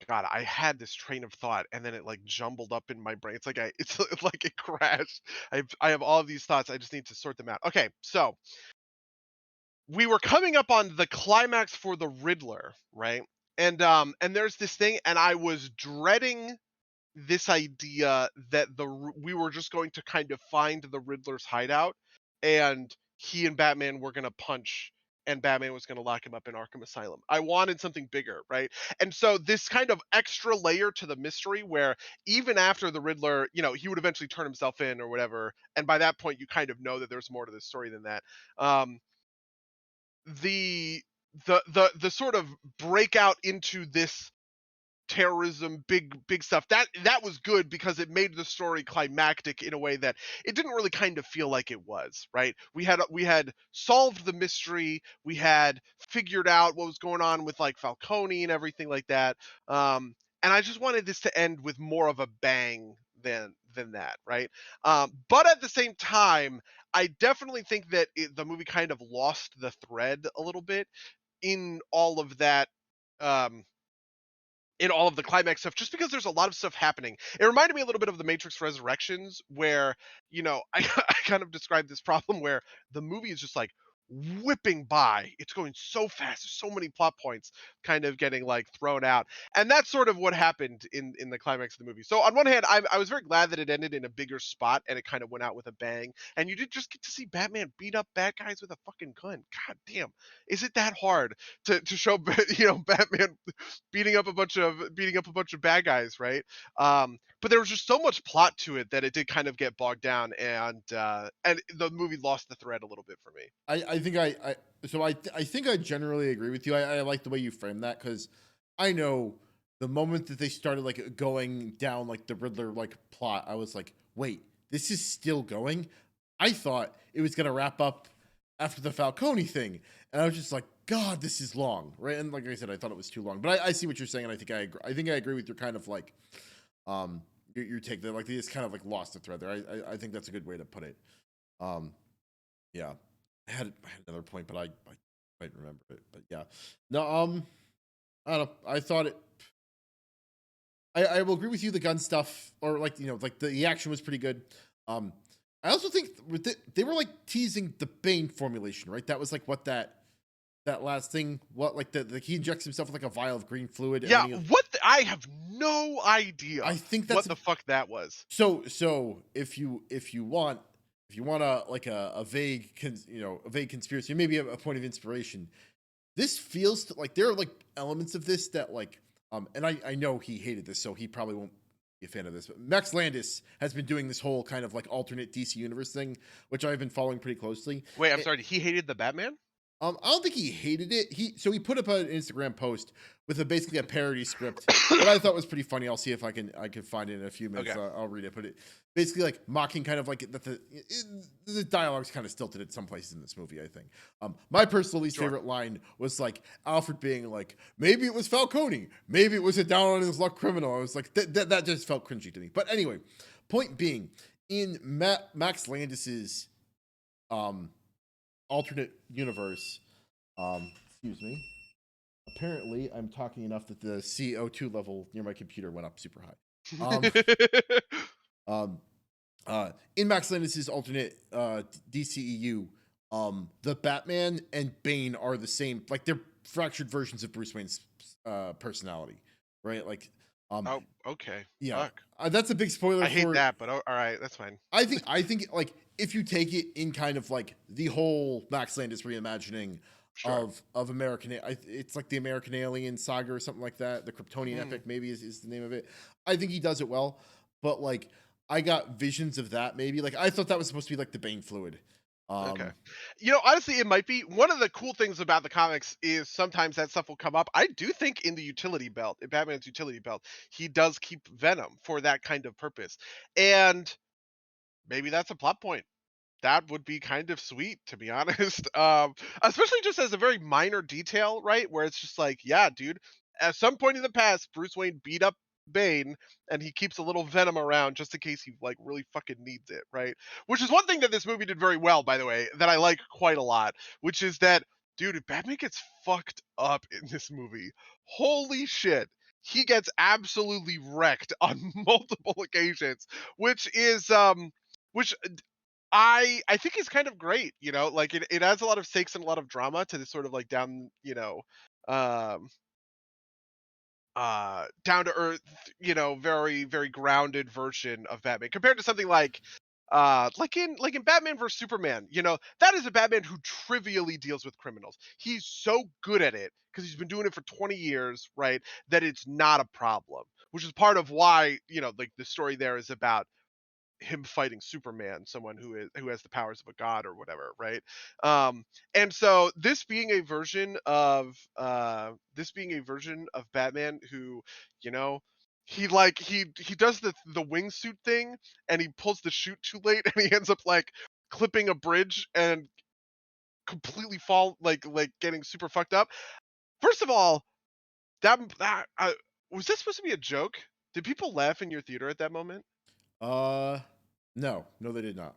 God, I had this train of thought and then it like jumbled up in my brain. It's like it crashed. I have all of these thoughts. I just need to sort them out. Okay, so we were coming up on the climax for the Riddler, right? And there's this thing, and I was dreading this idea that we were just going to kind of find the Riddler's hideout, and he and Batman were going to punch, and Batman was going to lock him up in Arkham Asylum. I wanted something bigger, right? And so this kind of extra layer to the mystery where even after the Riddler, he would eventually turn himself in or whatever, and by that point you kind of know that there's more to the story than that. Um the the sort of breakout into this terrorism, big stuff, that was good because it made the story climactic in a way that it didn't really kind of feel like it was, right? We had solved the mystery, we had figured out what was going on with like Falcone and everything like that. And I just wanted this to end with more of a bang than that, right? But at the same time, I definitely think that the movie kind of lost the thread a little bit in all of that, um in all of the climax stuff, just because there's a lot of stuff happening. It reminded me a little bit of the Matrix Resurrections, where I kind of described this problem where the movie is just like whipping by. It's going so fast. There's so many plot points kind of getting like thrown out, and that's sort of what happened in the climax of the movie. So on one hand, I was very glad that it ended in a bigger spot and it kind of went out with a bang, and you did just get to see Batman beat up bad guys with a fucking gun. God damn, is it that hard to show Batman beating up a bunch of bad guys, right? But there was just so much plot to it that it did kind of get bogged down, and the movie lost the thread a little bit for me. I think I think I generally agree with you. I like the way you frame that because I know the moment that they started like going down like the Riddler like plot, I was like, wait, this is still going. I thought it was gonna wrap up after the Falcone thing, and I was just like, God, this is long, right? And like I said, I thought it was too long, but I see what you're saying, and I think I agree. I think I agree with your kind of like, your take that like they just kind of like lost the thread there. I think that's a good way to put it. Um, yeah, I had another point, but I might remember it. But yeah, no, I don't know. I thought it. I will agree with you. The gun stuff, or like like the action was pretty good. Um, I also think they were like teasing the Bane formulation, right? That was like what that last thing. What like the he injects himself with like a vial of green fluid, and Yeah, then he. I have no idea I think what that's the fuck that was. so. If you want a like a vague a vague conspiracy, maybe a point of inspiration, this feels like there are like elements of this that like and I know he hated this, so he probably won't be a fan of this, but Max Landis has been doing this whole kind of like alternate DC universe thing, which I've been following pretty closely. Wait, I'm sorry. He hated the Batman. I don't think he hated it. He put up an Instagram post with basically a parody script that I thought was pretty funny. I'll see if I can find it in a few minutes. Okay, I'll read it. But it basically like mocking kind of like that the dialogue's kind of stilted at some places in this movie. I think. My personal least sure. favorite line was like Alfred being like, maybe it was Falcone, maybe it was a down on his luck criminal. I was like that just felt cringy to me. But anyway, point being, in Max Landis's um alternate universe. Excuse me. Apparently, I'm talking enough that the CO2 level near my computer went up super high. Um, um, in Max Landis's alternate DCEU, the Batman and Bane are the same. Like they're fractured versions of Bruce Wayne's personality, right? Like, um, Oh, okay. yeah, Fuck. that's a big spoiler I hate for that, but all right, that's fine. I think like if you take it in kind of like the whole Max Landis reimagining Sure. of American, it's like the American Alien Saga or something like that. The Kryptonian Mm, Epic maybe is the name of it. I think he does it well, but like I got visions of that maybe. Like I thought that was supposed to be like the Bane fluid. okay. Um, Honestly, it might be. One of the cool things about the comics is sometimes that stuff will come up. I do think in the utility belt, in Batman's utility belt, he does keep Venom for that kind of purpose. And maybe that's a plot point. That would be kind of sweet, to be honest. Especially just as a very minor detail, right? Where it's just like, yeah, dude, at some point in the past, Bruce Wayne beat up Bane and he keeps a little venom around just in case he like really fucking needs it, right? Which is one thing that this movie did very well, by the way, that I like quite a lot, which is that, dude, Batman gets fucked up in this movie. Holy shit. He gets absolutely wrecked on multiple occasions, which is which I think is kind of great, like it adds a lot of stakes and a lot of drama to this sort of like um down to earth, very very grounded version of Batman compared to something like in Batman versus Superman, that is a Batman who trivially deals with criminals. He's so good at it because he's been doing it for 20 years, right? That it's not a problem, which is part of why, like the story there is about him fighting Superman, someone who has the powers of a god or whatever, right? And so this being a version of Batman who, you know, he does the wingsuit thing and he pulls the chute too late and he ends up like clipping a bridge and completely fall like getting super fucked up. First of all, that was this supposed to be a joke? Did people laugh in your theater at that moment? uh, no, they did not.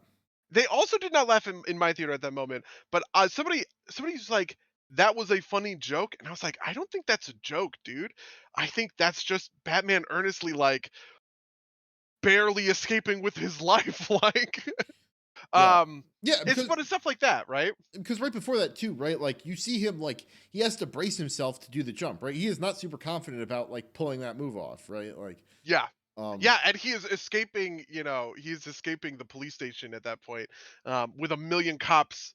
They also did not laugh in my theater at that moment, but, somebody's like, "That was a funny joke," and I was like, "I don't think that's a joke, dude. I think that's just Batman earnestly, like, barely escaping with his life," like, Yeah, um, yeah, it's stuff like that, right? because right before that too, right? Like you see him like he has to brace himself to do the jump, right? He is not super confident about like pulling that move off, right? Like, Yeah. um, Yeah, and he's escaping the police station at that point, with a million cops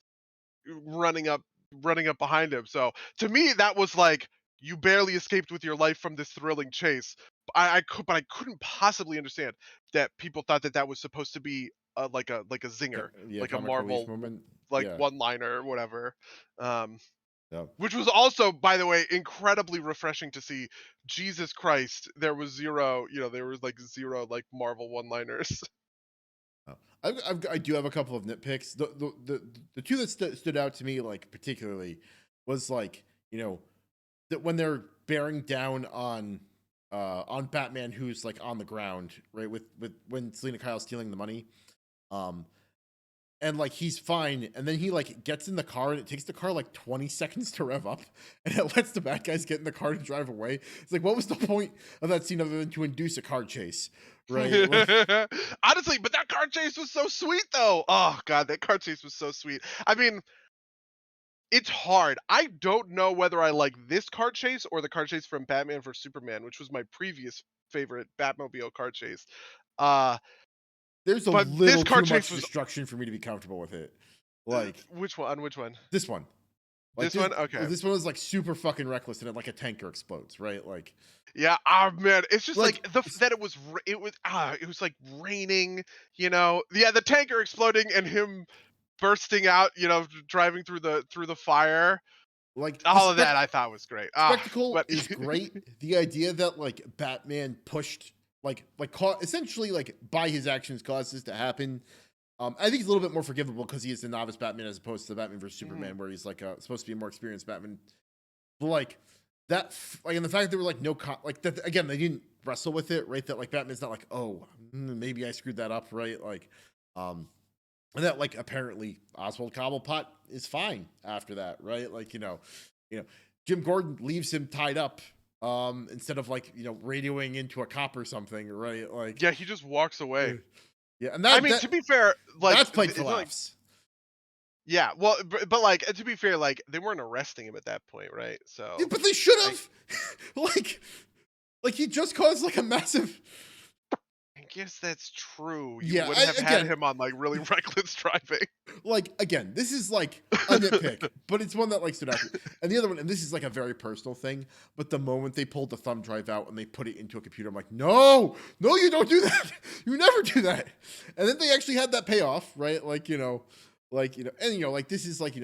running up running up behind him. So to me, that was like you barely escaped with your life from this thrilling chase. But I couldn't possibly understand that people thought that that was supposed to be like a zinger, yeah, like a comic relief Marvel moment. like Yeah, one liner or whatever. Um, yeah. which was also, by the way, incredibly refreshing to see. Jesus Christ, there was like zero like Marvel one liners. Oh. I do have a couple of nitpicks. The two that stood out to me like particularly was like that when they're bearing down on Batman who's like on the ground right with when Selena Kyle's stealing the money, um and like he's fine and then he like gets in the car and it takes the car like 20 seconds to rev up and it lets the bad guys get in the car to drive away. It's like what was the point of that scene other than to induce a car chase, right? Like Honestly, but that car chase was so sweet though. Oh god, that car chase was so sweet. I mean, it's hard. I don't know whether I like this car chase or the car chase from Batman vs Superman, which was my previous favorite Batmobile car chase. Uh, there's a but this little car too chase much was destruction for me to be comfortable with it. Like which one? Which one? this one. Like This this one? Okay. this one was like super fucking reckless and it like a tanker explodes, right? Yeah, oh man, it's just Like like that it was like raining, Yeah, the tanker exploding and him bursting out, driving through the fire. Like the All of that I thought was great. spectacle But is great. The idea that like Batman pushed essentially like by his actions caused this to happen. I think it's a little bit more forgivable because he is the novice Batman as opposed to Batman versus Mhm. Superman, where he's like supposed to be a more experienced Batman. But like and the fact that there were like no like that again, they didn't wrestle with it, right? That like Batman's not like, oh, maybe I screwed that up, right? Like, um, and that like apparently Oswald Cobblepot is fine after that, right? Like you know, Jim Gordon leaves him tied up instead of like radioing into a cop or something, right? Like, Yeah, he just walks away. yeah, and I that mean, that to be fair, like, that's played for it's like, laughs. yeah, well, but like, to be fair, like, they weren't arresting him at that point, right? Yeah, So, but they should I have. like, like he just caused like a massive. I guess that's true. You Yeah, would have had again, him on, like, really reckless driving. like again, this is like a nitpick, but it's one that like stood out. And the other one, and this is like a very personal thing, but the moment they pulled the thumb drive out and they put it into a computer, I'm like, no, no, you don't do that. You never do that. And then they actually had that payoff, right? And like this is like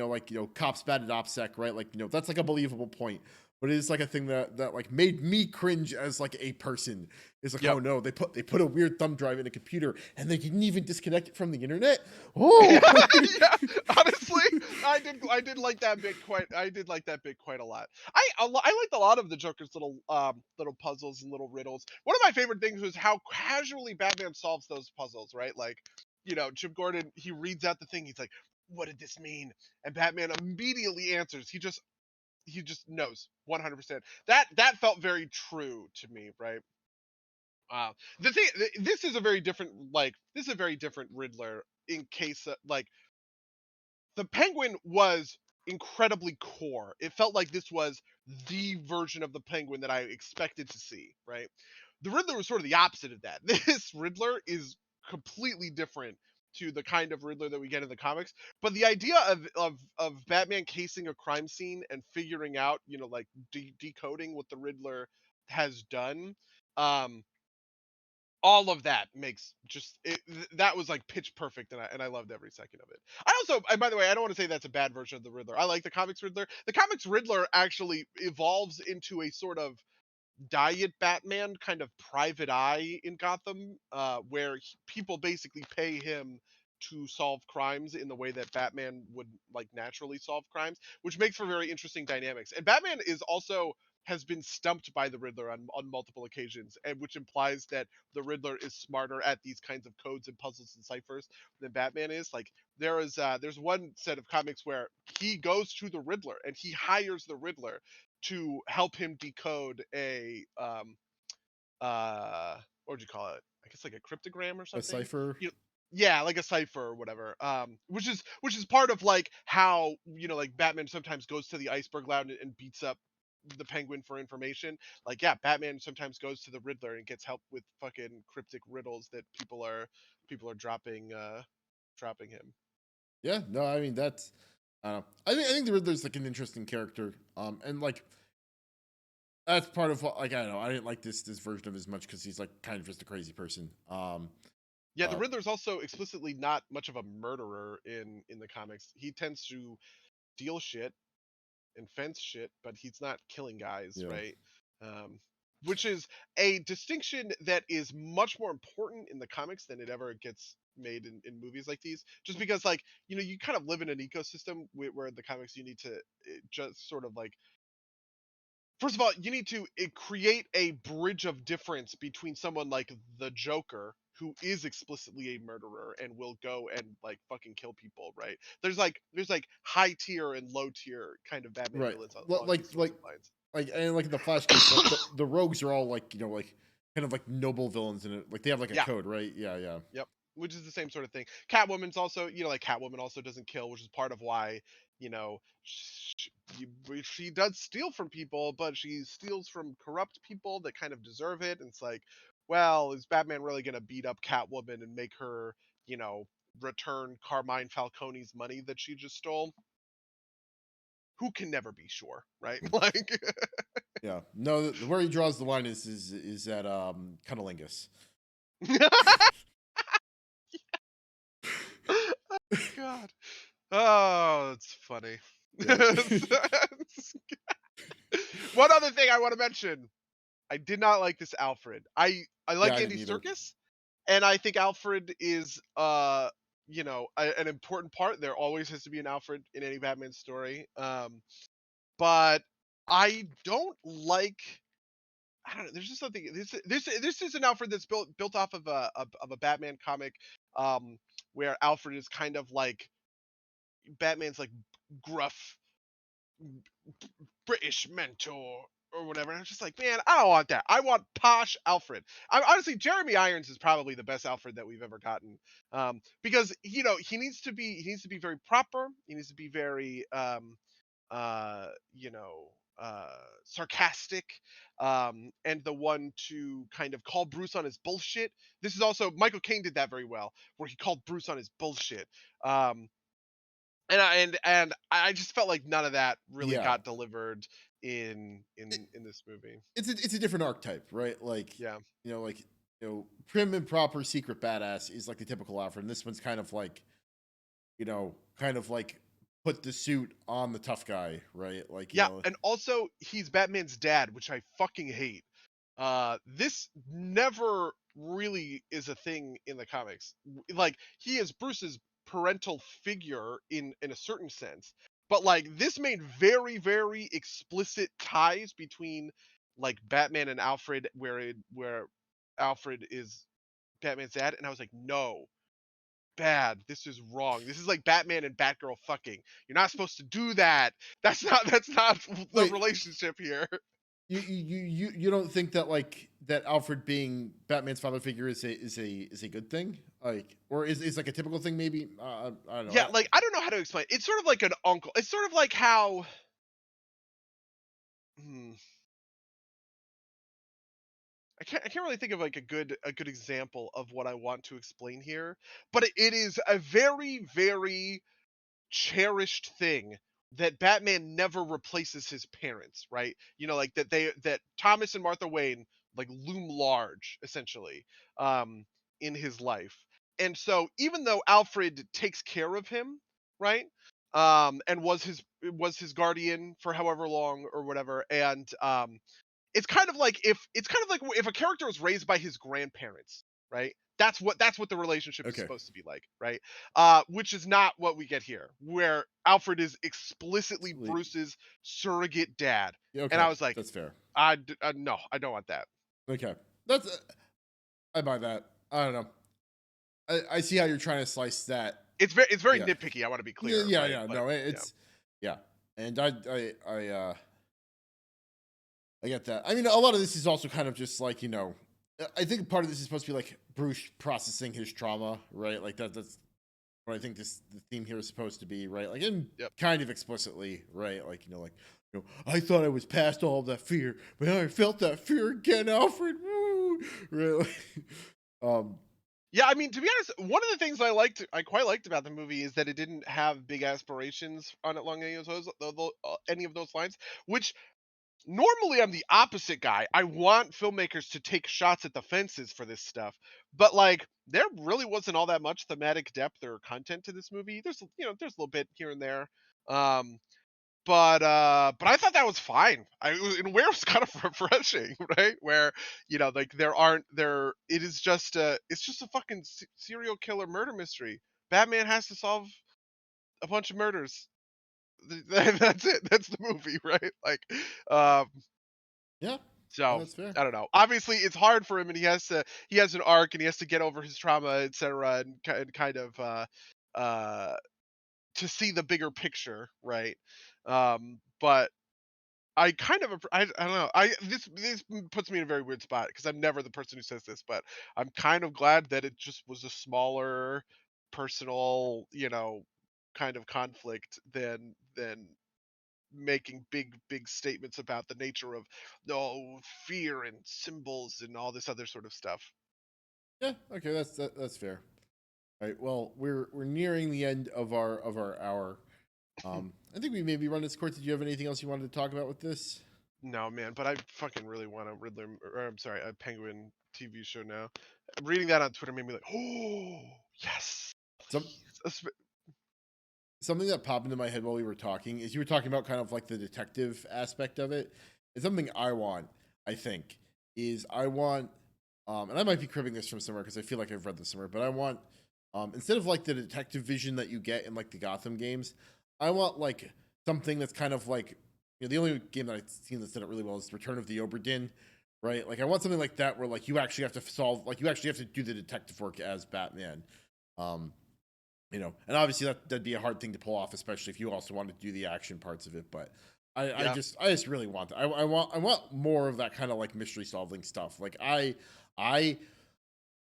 cops bad at OPSEC, right? Like that's like a believable point. But it is like a thing that like made me cringe as like a person. It's like, Yep. oh no, they put a weird thumb drive in a computer and they didn't even disconnect it from the internet. Oh, Yeah, honestly, I did like that bit quite a lot. I liked a lot of the Joker's little puzzles and little riddles. One of my favorite things was how casually Batman solves those puzzles, right? Like, Jim Gordon, he reads out the thing, he's like, "What did this mean?" And Batman immediately answers. He just knows 100%. That felt very true to me, right? The thing, this is a very different, this is a very different Riddler in case, like, the Penguin was incredibly core. It felt like this was the version of the Penguin that I expected to see, right? The Riddler was sort of the opposite of that. This Riddler is completely different to the kind of Riddler that we get in the comics. But the idea of Batman casing a crime scene and figuring out, like, decoding what the Riddler has done, um, all of that makes that was like pitch perfect, and I loved every second of it. And by the way, I don't want to say that's a bad version of the Riddler. I like the comics Riddler. The comics Riddler actually evolves into a sort of diet Batman, kind of private eye in Gotham, where people basically pay him to solve crimes in the way that Batman would, like, naturally solve crimes, which makes for very interesting dynamics. And Batman is also has been stumped by the Riddler on multiple occasions, and which implies that the Riddler is smarter at these kinds of codes and puzzles and ciphers than Batman is. Like, there's one set of comics where he goes to the Riddler and he hires the Riddler to help him decode what would you call it? I guess like a cryptogram or a something. cipher. You Yeah, like a cipher or whatever. Which is part of, like, how, like, Batman sometimes goes to the iceberg lounge and beats up the Penguin for information. Like, yeah, Batman sometimes goes to the Riddler and gets help with fucking cryptic riddles that people are dropping him. Yeah, no, I mean that's. I think the Riddler's like an interesting character. And like that's part of what, like, I don't know. I didn't like this version of as much because he's like kind of just a crazy person. Yeah, the But Riddler's also explicitly not much of a murderer in the comics. He tends to steal shit and fence shit, but he's not killing guys, yeah, right? Um, which is a distinction that is much more important in the comics than it ever gets made in movies like these. Just because, like, you kind of live in an ecosystem where the comics, you need to, just sort of like, first of all, you need to, create a bridge of difference between someone like the Joker, who is explicitly a murderer and will go and, like, fucking kill people, right? There's like high tier and low tier kind of Batman right. villains Li- along Like these sorts like of lines. and like in the Flash case, like the rogues are all like like kind of like noble villains in it. Like they have like a Yeah. code, right? Yeah, yeah, Yep. Which is the same sort of thing. Catwoman's also, like, Catwoman also doesn't kill, which is part of why, she does steal from people, but she steals from corrupt people that kind of deserve it. And it's like, well, is Batman really going to beat up Catwoman and make her, you know, return Carmine Falcone's money that she just stole? Who can never be sure, right? Like, yeah. No, where he draws the line is at cunnilingus. God. Oh, that's funny. Yeah. One other thing I want to mention. I did not like this Alfred. I Yeah, like I Andy didn't either. Serkis, and I think Alfred is an important part. There always has to be an Alfred in any Batman story. But I don't like. I don't know. There's just something. This is an Alfred that's built off of a Batman comic, um, where Alfred is kind of like Batman's like gruff British mentor or whatever. And I'm just like, man, I don't want that. I want posh Alfred. Honestly, Jeremy Irons is probably the best Alfred that we've ever gotten, because he needs to be very proper. He needs to be very uh, you know, sarcastic, and the one to kind of call Bruce on his bullshit. This is also Michael Caine did that very well, where he called Bruce on his bullshit. Um, and I just felt like none of that really Yeah. got delivered It, in this movie. it's a different archetype, right? Like, Yeah. like prim and proper secret badass is like the typical Alfred. And this one's kind of like put the suit on the tough guy, right? Like, Yeah, and also he's Batman's dad, which I fucking hate. This never really is a thing in the comics. Like he is Bruce's parental figure in a certain sense, but like this made very explicit ties between like Batman and Alfred, where Alfred is Batman's dad, and I was like, no, bad. This is wrong. This is like Batman and Batgirl fucking. You're not supposed to do that. That's not the wait, relationship here. you don't think that like that Alfred being Batman's father figure is a good thing, like, or is like a typical thing maybe? I don't know. Yeah, like I don't know how to explain. It's sort of like an uncle. It's sort of like how hmm, I can't really think of like a good example of what I want to explain here, but it is a very cherished thing that Batman never replaces his parents, right? Like that Thomas and Martha Wayne like loom large essentially in his life. And so even though Alfred takes care of him, right? And was his guardian for however long or whatever, and it's kind of like if a character was raised by his grandparents, right? That's what the relationship is Okay, supposed to be like, right? Which is not what we get here, where Alfred is explicitly Bruce's surrogate dad, yeah, and okay, I was like, that's fair. no, I don't want that. Okay, that's I buy that. I don't know. I see how you're trying to slice that. It's very Yeah, nitpicky. I want to be yeah, clear, yeah, right? yeah. But No, yeah, it's yeah, and I get that. I mean, a lot of this is also kind of just like I think part of this is supposed to be like Bruce processing his trauma, right? Like that's what I think the theme here is supposed to be, right? Like, and yep. kind of explicitly, right? Like I thought I was past all of that fear, but now I felt that fear again, Alfred. Woo! Really? um, Yeah, I mean, to be honest, one of the things I quite liked about the movie is that it didn't have big aspirations on it along any of those lines, which normally I'm the opposite guy. I want filmmakers to take shots at the fences for this stuff. But like there really wasn't all that much thematic depth or content to this movie. There's a little bit here and there. Um but I thought that was fine. In a way it was kind of refreshing, right? Where like it's just a fucking serial killer murder mystery. Batman has to solve a bunch of murders. That's it. That's the movie, right? Like, um, yeah, so that's fair. I don't know. Obviously, it's hard for him, and he has an arc, and he has to get over his trauma, etc., and kind of uh, to see the bigger picture, right? But I kind of I don't know. This puts me in a very weird spot because I'm never the person who says this, but I'm kind of glad that it just was a smaller, personal, kind of conflict than making big statements about the nature of no fear and symbols and all this other sort of stuff. Yeah, okay, that's fair. All right. Well, we're nearing the end of our hour. I think we maybe run this course. Did you have anything else you wanted to talk about with this? No, man, but I fucking really want a Riddler, or I'm sorry, a Penguin TV show now. Reading that on Twitter made me like, oh yes, Some please. something that popped into my head while we were talking is you were talking about kind of like the detective aspect of it. It's something I want, I think, is I want, and I might be cribbing this from somewhere because I feel like I've read this somewhere, but I want, instead of like the detective vision that you get in like the Gotham games, I want like something that's kind of like, the only game that I've seen that's done it really well is Return of the Obra Dinn, right? Like I want something like that where like you actually have to solve, like you actually have to do the detective work as Batman. Um, and obviously that'd be a hard thing to pull off, especially if you also want to do the action parts of it. But Yeah. I just really want that. I want more of that kind of like mystery solving stuff. Like I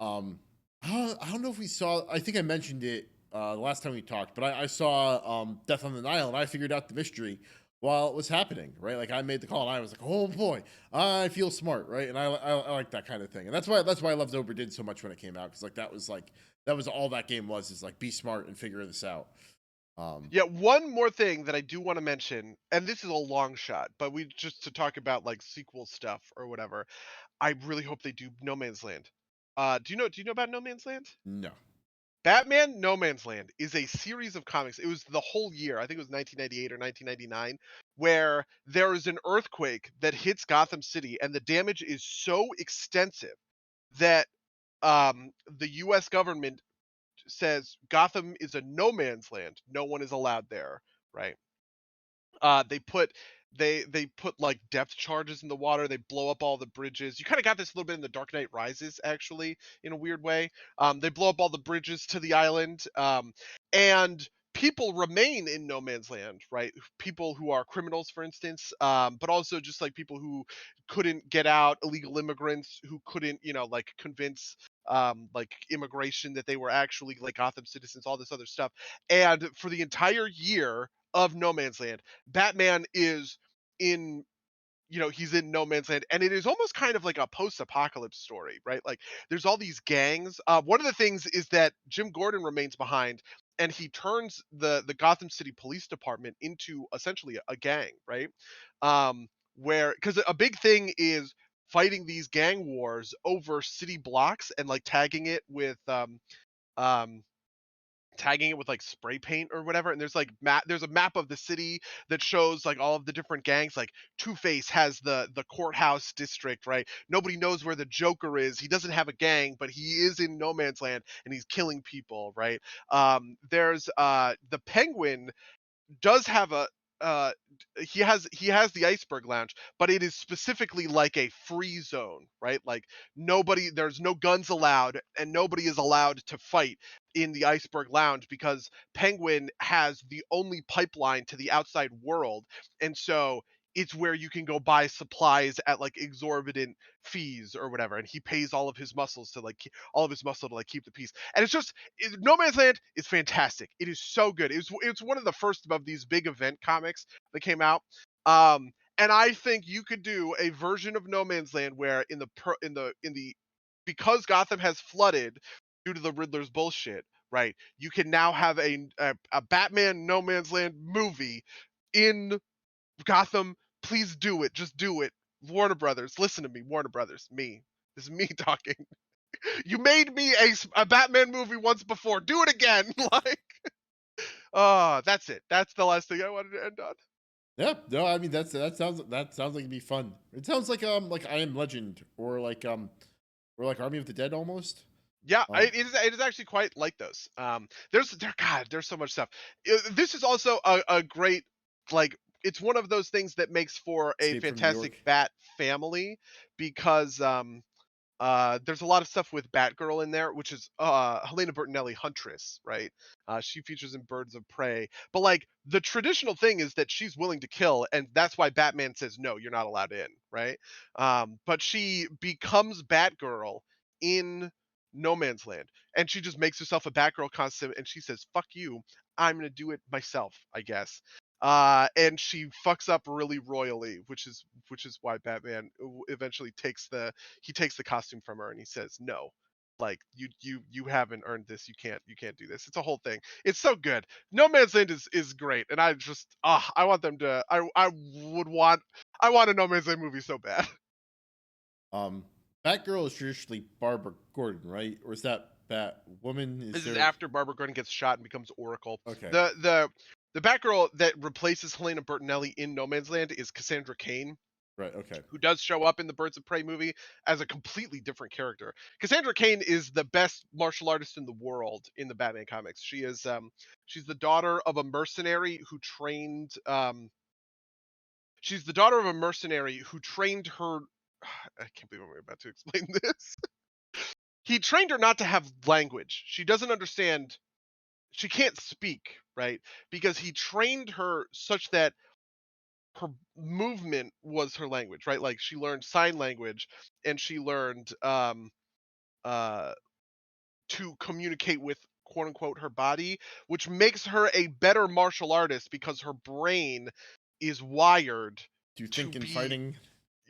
um I don't know if we saw. I think I mentioned it the last time we talked, but I saw Death on the Nile, and I figured out the mystery while it was happening. Right, like I made the call, and I was like, oh boy, I feel smart, right? And I like that kind of thing, and that's why I loved Obra Dinn so much when it came out, because that was all that game was, is like be smart and figure this out. Um, Yeah, one more thing that I do want to mention, and this is a long shot, but we just to talk about like sequel stuff or whatever. I really hope they do No Man's Land. Do you know about No Man's Land? no, Batman No Man's Land is a series of comics. It was the whole year. I think it was 1998 or 1999, where there is an earthquake that hits Gotham City, and the damage is so extensive that the U.S. government says Gotham is a no man's land. No one is allowed there, right? They put they put like depth charges in the water. They blow up all the bridges. You kind of got this a little bit in the Dark Knight Rises, actually, in a weird way. They blow up all the bridges to the island, and people remain in no man's land, right? People who are criminals, for instance, but also just like people who couldn't get out, illegal immigrants who couldn't, like convince like immigration that they were actually like Gotham citizens, all this other stuff. And for the entire year of No Man's Land, Batman is in he's in no man's land, and it is almost kind of like a post-apocalypse story, right? Like there's all these gangs. One of the things is that Jim Gordon remains behind, and he turns the Gotham City Police Department into essentially a gang, right? Where because a big thing is fighting these gang wars over city blocks and like um tagging it with like spray paint or whatever, and there's a map of the city that shows like all of the different gangs. Like Two-Face has the courthouse district, right? Nobody knows where the Joker is. He doesn't have a gang, but he is in no man's land and he's killing people, right? There's the Penguin does have a uh he has the iceberg lounge, but it is specifically like a free zone, right? Like there's no guns allowed, and nobody is allowed to fight in the iceberg lounge because Penguin has the only pipeline to the outside world. And so it's where you can go buy supplies at like exorbitant fees or whatever, and he pays all of his muscle to like keep the peace. And No Man's Land is fantastic. It is so good. It's one of the first of these big event comics that came out. And I think you could do a version of No Man's Land where in the because Gotham has flooded due to the Riddler's bullshit, right? You can now have a Batman No Man's Land movie in Gotham. Please do it. Just do it. Warner Brothers, listen to me. Warner Brothers, me. This is me talking. You made me a Batman movie once before. Do it again. Like, that's it. That's the last thing I wanted to end on. yeah, no, I mean that sounds like it'd be fun. It sounds like I Am Legend, or like Army of the Dead almost. Yeah, Um, it is actually quite like those. There's so much stuff. This is also a great like it's one of those things that makes for a Escape from New fantastic York. Bat family because there's a lot of stuff with Batgirl in there, which is Helena Bertinelli Huntress, right? She features in Birds of Prey. But like the traditional thing is that she's willing to kill, and that's why Batman says no, you're not allowed in, right? But she becomes Batgirl in No Man's Land, and she just makes herself a Batgirl costume, and she says, "Fuck you, I'm gonna do it myself, I guess." And she fucks up really royally, which is why Batman eventually takes the costume from her and he says no, like you haven't earned this. You can't do this. It's a whole thing. It's so good. No Man's Land is great, and I just I want them to I want a No Man's Land movie so bad. Um, Batgirl is traditionally Barbara Gordon, right? Or is that Batwoman? Is This is there? after Barbara Gordon gets shot and becomes Oracle. Okay, The Batgirl that replaces Helena Bertinelli in No Man's Land is Cassandra Cain, right. Okay, who does show up in the Birds of Prey movie as a completely different character. Cassandra Cain is the best martial artist in the world in the Batman comics. She's the daughter of a mercenary who trained she's the daughter of a mercenary who trained her. I can't believe I'm about to explain this. He trained her not to have language. She doesn't understand, she can't speak, right? Because he trained her such that her movement was her language, right? Like she learned sign language and she learned uh to communicate with quote unquote her body, which makes her a better martial artist because her brain is wired do you to think in be, fighting?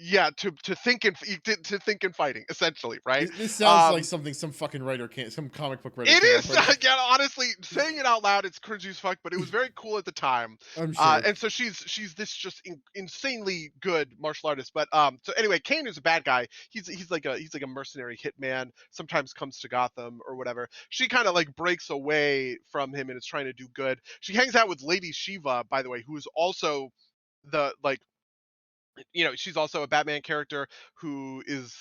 yeah, to think and to think and fighting essentially, right? This sounds like um something some fucking writer can't, some comic book writer It came up is, with. yeah, honestly, saying it out loud, it's cringy as fuck, but it was very cool at the time. I'm sure. And so she's this just insanely good martial artist. But so anyway, Kane is a bad guy. He's like a mercenary hitman. Sometimes comes to Gotham or whatever. She kind of like breaks away from him and is trying to do good. She hangs out with Lady Shiva, by the way, who is also the like, she's also a Batman character who is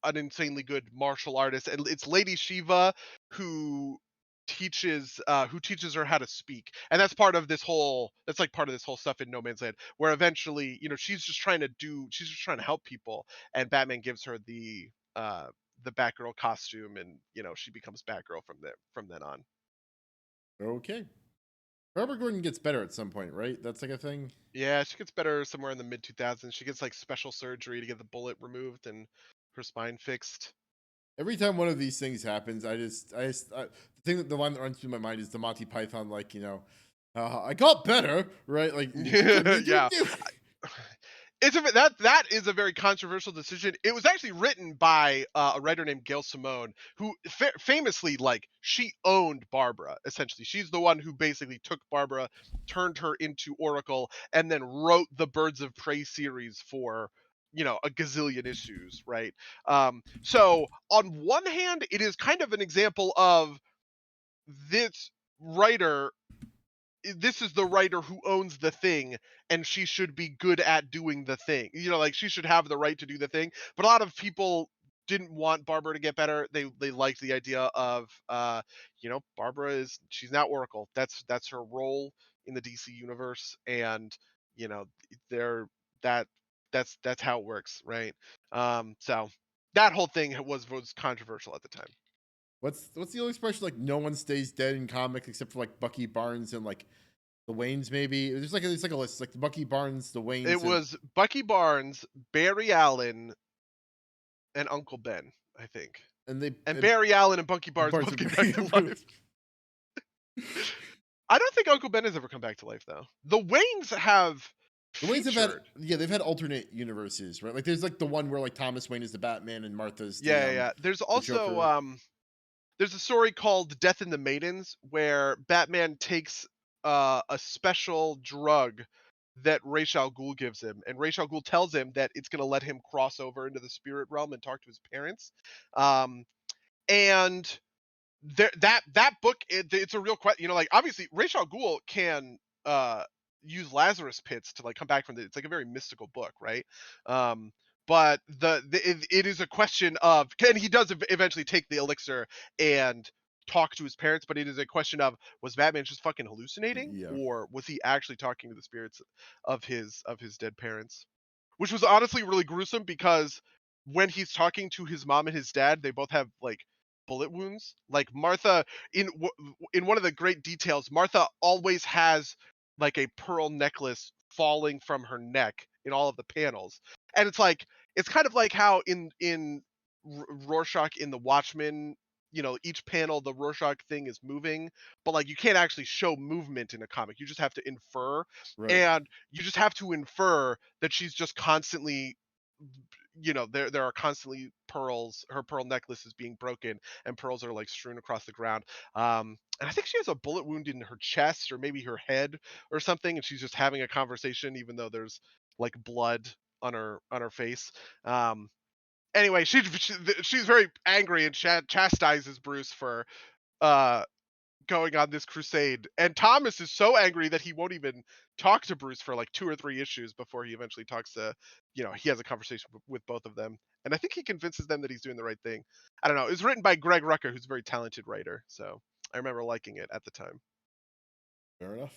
an insanely good martial artist, and it's Lady Shiva who teaches her how to speak, and that's like part of this whole stuff in No Man's Land, where eventually, she's just trying to help people, and Batman gives her the Batgirl costume, and she becomes Batgirl from then on. Okay, Robert Gordon gets better at some point, right? That's like a thing. Yeah, she gets better somewhere in the mid 2000s. She gets like special surgery to get the bullet removed and her spine fixed. Every time one of these things happens, the thing that the line that runs through my mind is the Monty Python, like, I got better, right? Like, Yeah. That is a very controversial decision. It was actually written by a writer named Gail Simone, who famously, like, she owned Barbara. Essentially, she's the one who basically took Barbara, turned her into Oracle, and then wrote the Birds of Prey series for a gazillion issues, right? So on one hand, it is kind of an example of this writer this is the writer who owns the thing, and she should be good at doing the thing. Like she should have the right to do the thing. But a lot of people didn't want Barbara to get better. They liked the idea of Barbara she's not Oracle. That's her role in the DC universe, and you know they're that that's how it works, right? So that whole thing was controversial at the time. what's the old expression? Like, no one stays dead in comics except for like Bucky Barnes and like the Waynes, maybe. There's like a list, like Bucky Barnes, the It Waynes, and was Bucky Barnes, Barry Allen, and Uncle Ben, I think. they And Barry Allen and Bucky Barnes Barnes both and came back to life. I don't think Uncle Ben has ever come back to life though. The Waynes have the Waynes have had, featured. yeah, they've had alternate universes, right? Like there's like the one where like Thomas Wayne is the Batman and Martha's Yeah, yeah, yeah. There's the also Joker. there's a story called Death in the Maidens where Batman takes a special drug that Ra's al Ghul gives him, and Ra's al Ghul tells him that it's going to let him cross over into the spirit realm and talk to his parents. Um, and that book, it's a real question. Like obviously Ra's al Ghul can use Lazarus pits to like come back from it's like a very mystical book, right? um but it is a question of, can he does eventually take the elixir and talk to his parents, but it is a question of, was Batman just fucking hallucinating, Yeah, or was he actually talking to the spirits of his dead parents, which was honestly really gruesome because when he's talking to his mom and his dad, they both have like bullet wounds. Like Martha, in one of the great details, Martha always has like a pearl necklace falling from her neck in all of the panels, and it's kind of like how in Rorschach in The Watchmen. Each panel the Rorschach thing is moving, but like you can't actually show movement in a comic. You just have to infer, right. and you just have to infer that she's just constantly, there are constantly pearls, her pearl necklace is being broken and pearls are like strewn across the ground. And I think she has a bullet wound in her chest or maybe her head or something, and she's just having a conversation even though there's like blood on her face. um Anyway, she's very angry and chastises Bruce for uh going on this crusade. And Thomas is so angry that he won't even talk to Bruce for like 2 or 3 issues before he eventually talks to, he has a conversation with both of them. And I think he convinces them that he's doing the right thing. I don't know. It was written by Greg Rucka, who's a very talented writer. So I remember liking it at the time. Fair enough.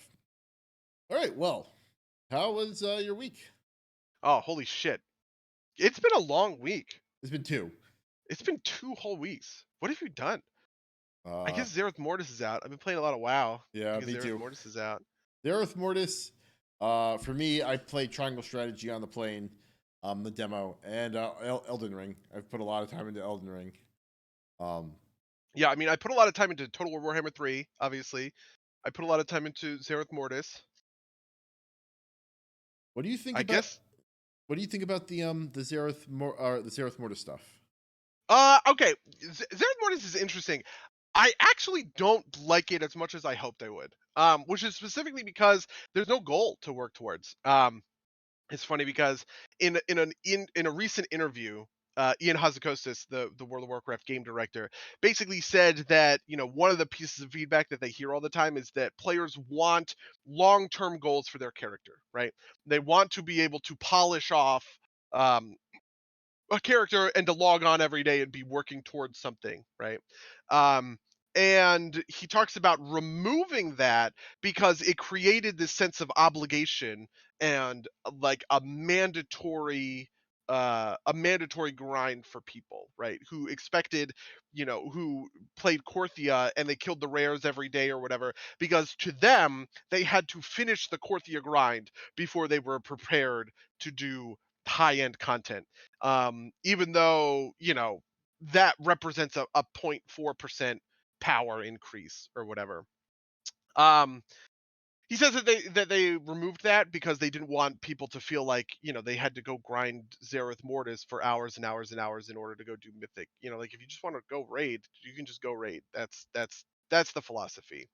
All right. Well, how was your week? Oh, holy shit. It's been a long week. It's been 2. It's been 2 whole weeks. What have you done? I Uh, guess Zereth Mortis is out. I've been playing a lot of WoW yeah, because me Zereth too. Mortis is out. The Earth Mortis. For me, I played Triangle Strategy on the plane, the demo, and Elden Ring. I've put a lot of time into Elden Ring. Um, Yeah, I mean, I put a lot of time into Total War Warhammer 3, obviously. I put a lot of time into Zereth Mortis. what do you think I about guess. the Zereth Mortis stuff? Okay. Zereth Mortis is interesting. I actually don't like it as much as I hoped I would. Which is specifically because there's no goal to work towards. It's funny because in a recent interview, Ian Hazzikostas, the World of Warcraft game director, basically said that one of the pieces of feedback that they hear all the time is that players want long-term goals for their character, right? They want to be able to polish off um, a character and to log on every day and be working towards something, right? Um, and he talks about removing that because it created this sense of obligation and like a mandatory grind for people, right? Who expected, who played Korthia and they killed the rares every day or whatever, because to them they had to finish the Korthia grind before they were prepared to do high end content, even though that represents a 0.4% power increase or whatever. um he says that they removed that because they didn't want people to feel like they had to go grind Zereth Mortis for hours and hours and hours in order to go do mythic. Like if you just want to go raid, you can just go raid. That's the philosophy.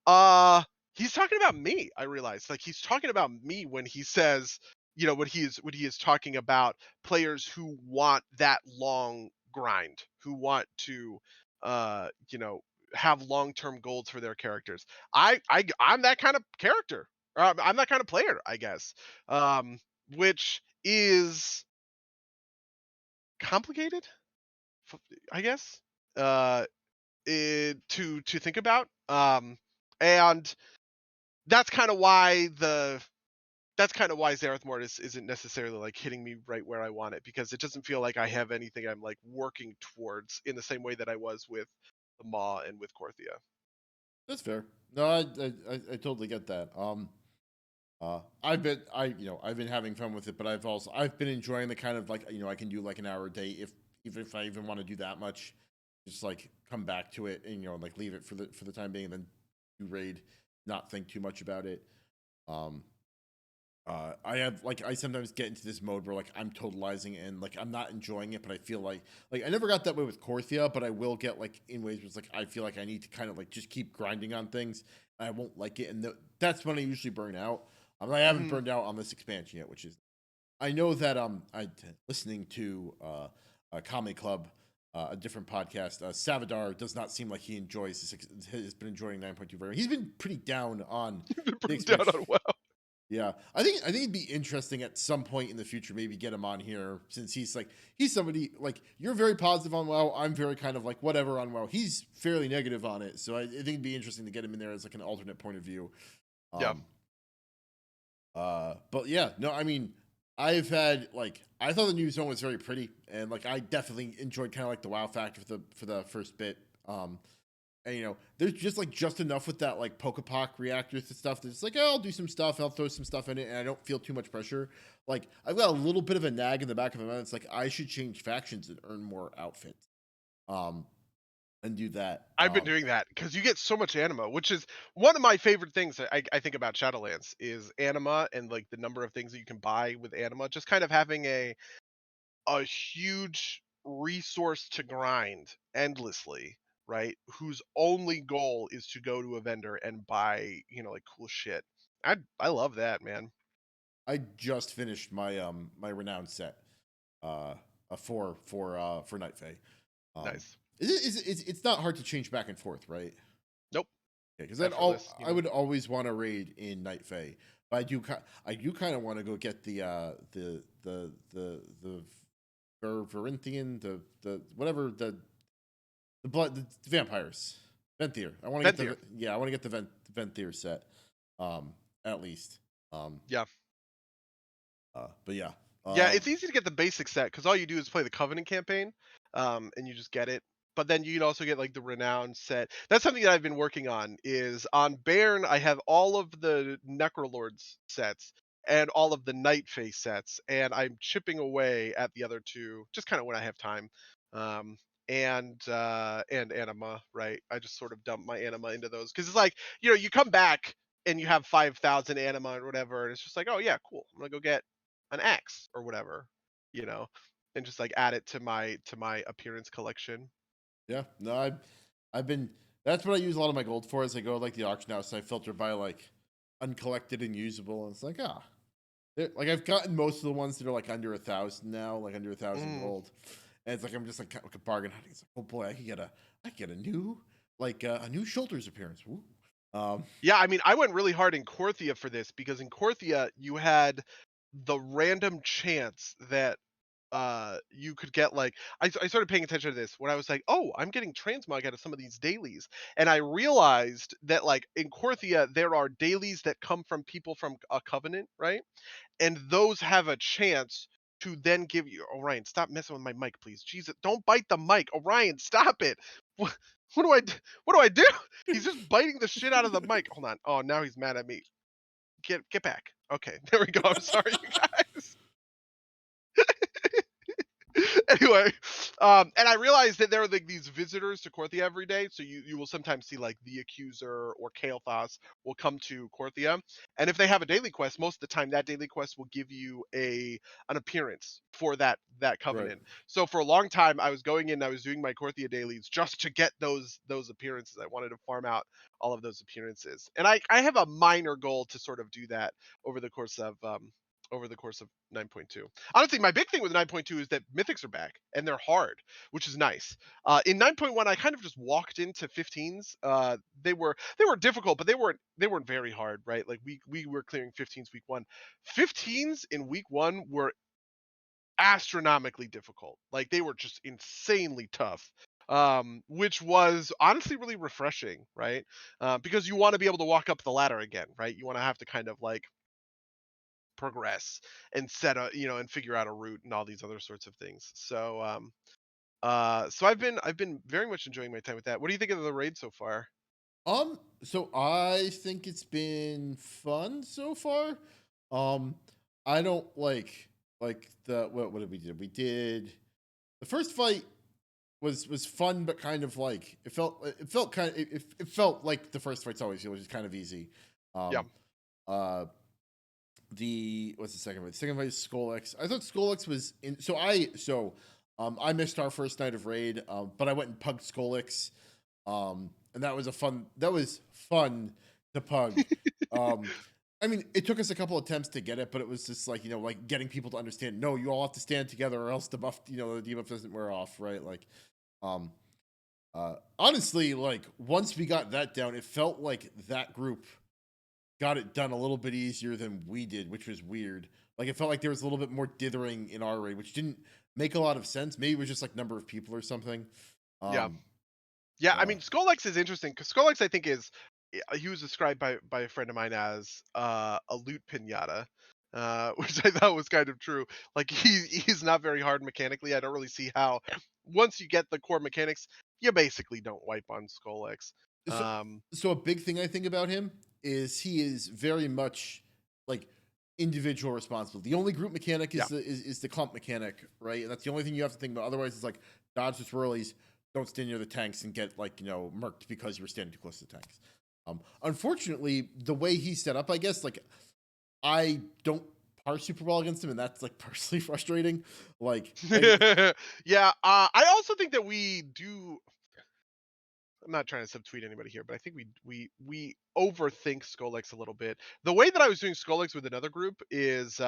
uh, he's talking about me, I realized. Like, he's talking about me when he says, when he is talking about players who want that long grind, who want to, uh, you know, have long-term goals for their characters. I'm that kind of character. I'm that kind of player, I guess. Um, which is complicated, I guess. Uh, to think about. And that's kind of why Zereth Mortis isn't necessarily like hitting me right where I want it, because it doesn't feel like I have anything I'm like working towards in the same way that I was with the Maw and with Korthia. That's fair. No, I totally get that. I've been having fun with it, but I've been enjoying the kind of like I can do like an hour a day even if I even want to do that much, just like come back to it and like leave it for the time being and then do raid, not think too much about it. Um, I sometimes get into this mode where like I'm totalizing and like I'm not enjoying it, but I feel like I never got that way with Korthia, but I will get like in ways where it's like I feel like I need to kind of like just keep grinding on things. And I won't like it, and that's when I usually burn out. I haven't Hmm. burned out on this expansion yet, which is I know that listening to a comedy club. A different podcast. Savadar does not seem like he enjoys has been enjoying 9.2 very much. He's been pretty down on the Pretty down expansion. on WoW. Yeah, I think it'd be interesting at some point in the future, maybe get him on here since he's somebody like you're very positive on WoW. I'm very kind of like whatever on WoW. He's fairly negative on it, so I think it'd be interesting to get him in there as like an alternate point of view. Yeah. Um, but yeah, no, I mean, I thought the new zone was very pretty, and like I definitely enjoyed kind of like the WoW factor for the first bit. And there's just enough with that like Pokepoc reactors and stuff. That's like, oh, I'll do some stuff, I'll throw some stuff in it, and I don't feel too much pressure. Like I've got a little bit of a nag in the back of my mind. It's like I should change factions and earn more outfits, um, and do that. I've been doing that because you get so much anima, which is one of my favorite things that I think about Shadowlands is anima and like the number of things that you can buy with anima. Just kind of having a huge resource to grind endlessly, right? Whose only goal is to go to a vendor and buy, like cool shit. I love that, man. I just finished my my renowned set. Uh, for Night Fae. Um, Nice. it's not hard to change back and forth, right? Nope. Okay, because Effortless, I would always want to raid in Night Fae, but I do kind of want to go get the Verinthian, the whatever the vampires. Venthyr. I want to get Venthyr. I want to get the Venthyr set. At least. Um, Yeah. but yeah. Yeah, it's easy to get the basic set because all you do is play the Covenant campaign, and you just get it. But then you can also get like the Renown set. That's something that I've been working on. Is on Bairn, I have all of the Necrolords sets and all of the Night Fae sets, and I'm chipping away at the other two, just kind of when I have time. Um, and Anima, right? I just sort of dump my Anima into those because it's like you come back and you have 5,000 Anima or whatever, and it's just like, oh yeah, cool. I'm gonna go get an axe or whatever, you know, and just like add it to my appearance collection. Yeah, no, I've been that's what I use a lot of my gold for as I go like the auction house. I filter by like uncollected and usable, and it's like like I've gotten most of the ones that are like under 1,000 now, like under 1,000 Mm. gold, and it's like I'm just like bargain hunting. It's like, oh boy, I could get a new a new shoulders appearance. Woo. Um, Yeah, I mean, I went really hard in Korthia for this because in Korthia you had the random chance that you could get like I started paying attention to this when I was like, oh, I'm getting transmog out of some of these dailies, and I realized that like in Korthia there are dailies that come from people from a covenant, right? And those have a chance to then give you Orion, stop messing with my mic, please. Jesus, don't bite the mic. Orion, stop it. What, what do I do? What do I do? He's just biting the shit out of the mic. Hold on. Oh, now he's mad at me. Get back. Okay, there we go. I'm sorry, you guys. Anyway, and I realized that there are like these visitors to Korthia every day. So you will sometimes see like the Accuser or Kael'thas will come to Korthia, and if they have a daily quest, most of the time that daily quest will give you an appearance for that right. covenant. So for a long time, I was going in, I was doing my Korthia dailies just to get those appearances. I wanted to farm out all of those appearances, and I have a minor goal to sort of do that over the course of 9.2. Honestly, my big thing with 9.2 is that mythics are back and they're hard, which is nice. In 9.1, I kind of just walked into 15s. They were difficult, but they weren't very hard, right? Like we were clearing 15s week one. 15s in week one were astronomically difficult. Like they were just insanely tough. Which was honestly really refreshing, right? Because you want to be able to walk up the ladder again, right? You want to have to kind of like progress and set a and figure out a route and all these other sorts of things. So I've been very much enjoying my time with that. What do you think of the raid so far? So I think it's been fun so far. Um, I don't like the what did we do? We did the first fight was fun, but kind of like it felt like the first fights always feel, which is kind of easy. Yeah. Um, uh, the what's the second fight? The second fight is Skolex. I thought Skolex was in. I missed our first night of raid, but I went and pugged Skolex, and that was fun to pug. Um, I mean, it took us a couple attempts to get it, but it was just like like getting people to understand. No, you all have to stand together, or else the buff, the debuff doesn't wear off, right? Like, um, honestly, like once we got that down, it felt like that group got it done a little bit easier than we did, which was weird. Like it felt like there was a little bit more dithering in our raid, which didn't make a lot of sense. Maybe it was just like number of people or something. Yeah. Um, Yeah, I uh, mean, Skolex is interesting because Skolex, I think, is he was described by a friend of mine as a loot pinata, which I thought was kind of true. Like he's not very hard mechanically. I don't really see how once you get the core mechanics, you basically don't wipe on Skolex. so, Um, so a big thing I think about him is he is very much like individual responsibility. The only group mechanic yeah, is the clump mechanic, right? And that's the only thing you have to think about. Otherwise, it's like dodge the swirlies, don't stand near the tanks and get like murked because you were standing too close to the tanks. Unfortunately, the way he's set up, I guess, like I don't parse super well against him, and that's like personally frustrating. Like, and yeah. I also think that we do. I'm not trying to subtweet anybody here, but I think we overthink Skolex a little bit. The way that I was doing Skolex with another group is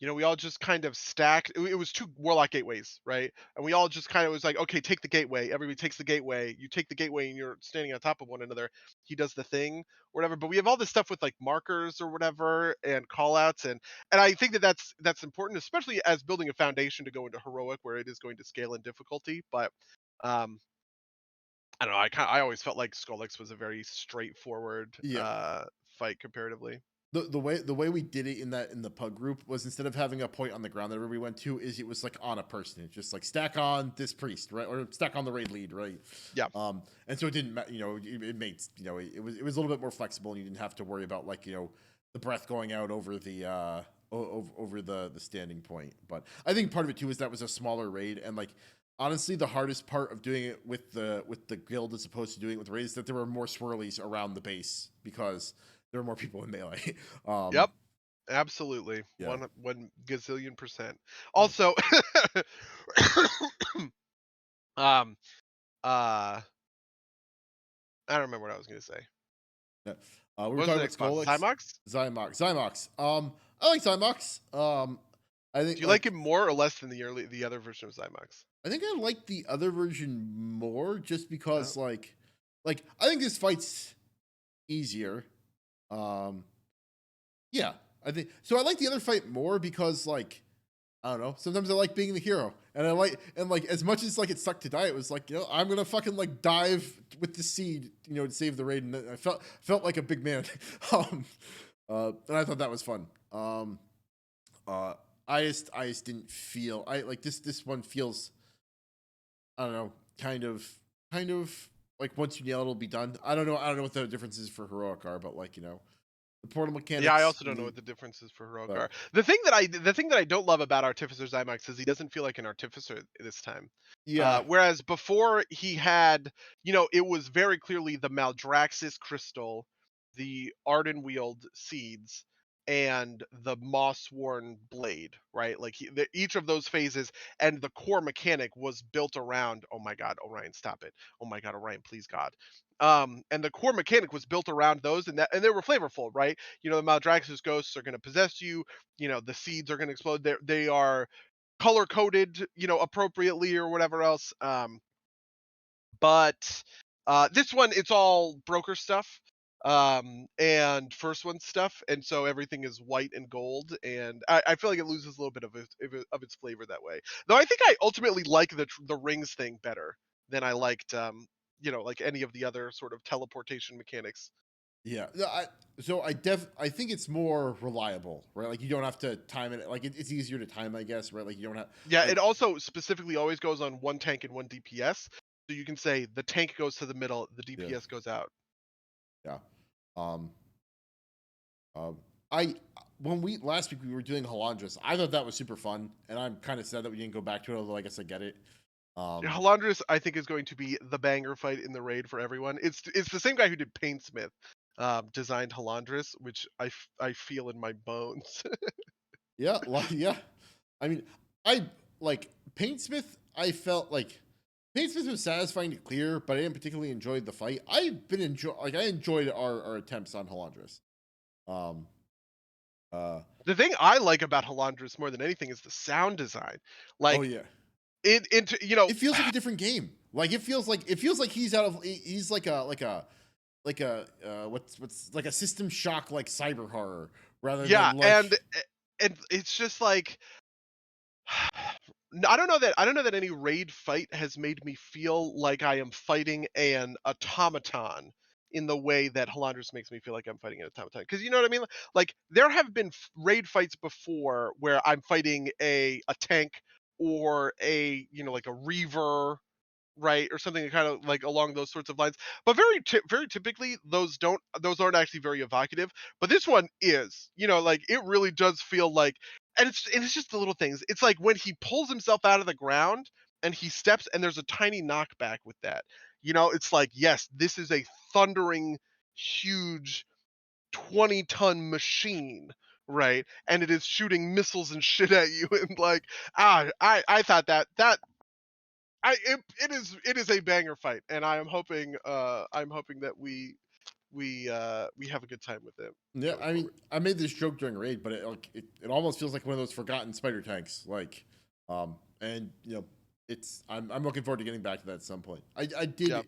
we all just kind of stacked. It was two warlock gateways, right? And we all just kind of was like, okay, take the gateway. Everybody takes the gateway. You take the gateway, and you're standing on top of one another. He does the thing, or whatever. But we have all this stuff with like markers or whatever, and callouts, and I think that that's important, especially as building a foundation to go into heroic, where it is going to scale in difficulty. But um, I don't know. I always felt like Skull X was a very straightforward Yeah. fight comparatively. The way we did it in the pug group was instead of having a point on the ground that everybody went to, is it was like on a person. It's just like stack on this priest, right, or stack on the raid lead, right? Yeah. And so it didn't matter. It made it was a little bit more flexible, and you didn't have to worry about like the breath going out over the over the standing point. But I think part of it too is that was a smaller raid, and like honestly, the hardest part of doing it with the guild as opposed to doing it with raid is that there were more swirlies around the base because there are more people in melee. Yep. Absolutely. Yeah, One gazillion percent. yeah. Also, um, uh, I don't remember what I was gonna say. Yeah. We were What was the talking about next boss? Skolex. Zymox? Zymox. I like Zymox. I Do think you like like him more or less than the other version of Zymox? I think I like the other version more just Oh. because like I think this fight's easier. Um, yeah, I think so. I like the other fight more because like I don't know. Sometimes I like being the hero, and like as much as like it sucked to die, it was like I'm gonna fucking like dive with the seed, to save the raid, and I felt like a big man. um, and I thought that was fun. Uh, I just didn't feel I like this one feels I don't know kind of like once you nail it, it'll be done. I don't know what the differences for heroic are, but like the portal Yeah, I mechanics, also don't know what the differences for heroic but are. The thing that I don't love about Artificer Zymox is he doesn't feel like an artificer this time. yeah, Whereas before he had, it was very clearly the Maldraxxus crystal, the Ardenweald seeds, and the Mossworn blade, right? Like each of those phases and the core mechanic was built around. Oh my God, Orion, stop it! Oh my God, Orion, please God. And the core mechanic was built around those, and they were flavorful, right? The Maldraxxus ghosts are going to possess you. The seeds are going to explode. They are color coded, appropriately or whatever else. But this one, it's all broker stuff, and first one stuff, and so everything is white and gold, and I feel like it loses a little bit of its flavor that way. Though I think I ultimately like the rings thing better than I liked, like any of the other sort of teleportation mechanics. yeah. No, I think it's more reliable, right? Like you don't have to time it. Like it's easier to time, I guess, right? Like you don't have Yeah, like it also specifically always goes on one tank and one DPS. So you can say the tank goes to the middle, the yeah, DPS goes out. yeah. Um, um, I when we last week we were doing Halandras, I thought that was super fun, and I'm kind of sad that we didn't go back to it. Although I guess I get it. Um, Halandris, I think, is going to be the banger fight in the raid for everyone. It's the same guy who did Painsmith, designed Halandris, which I feel in my bones. yeah, like yeah. I mean, I like Paintsmith. I felt like Paintsmith was satisfying to clear, but I didn't particularly enjoy the fight. I enjoyed our attempts on Halandras. Um, uh, The thing I like about Halandris more than anything is the sound design. oh Like yeah, it into it feels like a different game. Like it feels like he's like a what's like a System Shock like cyber horror rather yeah, than like and it's just like I don't know that any raid fight has made me feel like I am fighting an automaton in the way that Halandris makes me feel like I'm fighting an automaton. Because you know what I mean? Like there have been raid fights before where I'm fighting a tank or like a reaver, right, or something kind of like along those sorts of lines. But very typically those aren't actually very evocative. But this one is, like it really does feel like, and it's just the little things. It's like when he pulls himself out of the ground and he steps, and there's a tiny knockback with that. It's like, yes, this is a thundering, huge 20-ton machine, right? And it is shooting missiles and shit at you, and like, I thought that it is a banger fight, and I'm hoping that we we have a good time with it Yeah, going I mean, forward. I made this joke during raid, but it almost feels like one of those forgotten spider tanks. And I'm looking forward to getting back to that at some point. Yeah.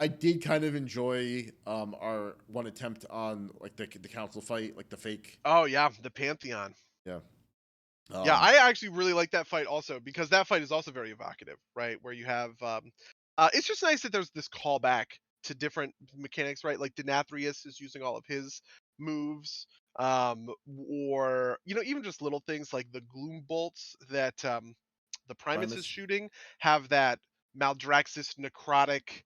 I did kind of enjoy our one attempt on like the council fight, like the fake. Oh yeah, the Pantheon. Yeah. Yeah, Um, I actually really like that fight also because that fight is also very evocative, right? Where you have it's just nice that there's this callback to different mechanics, right? Like Denathrius is using all of his moves, or even just little things like the gloom bolts that the Primus is Primus. shooting have that Maldraxxus necrotic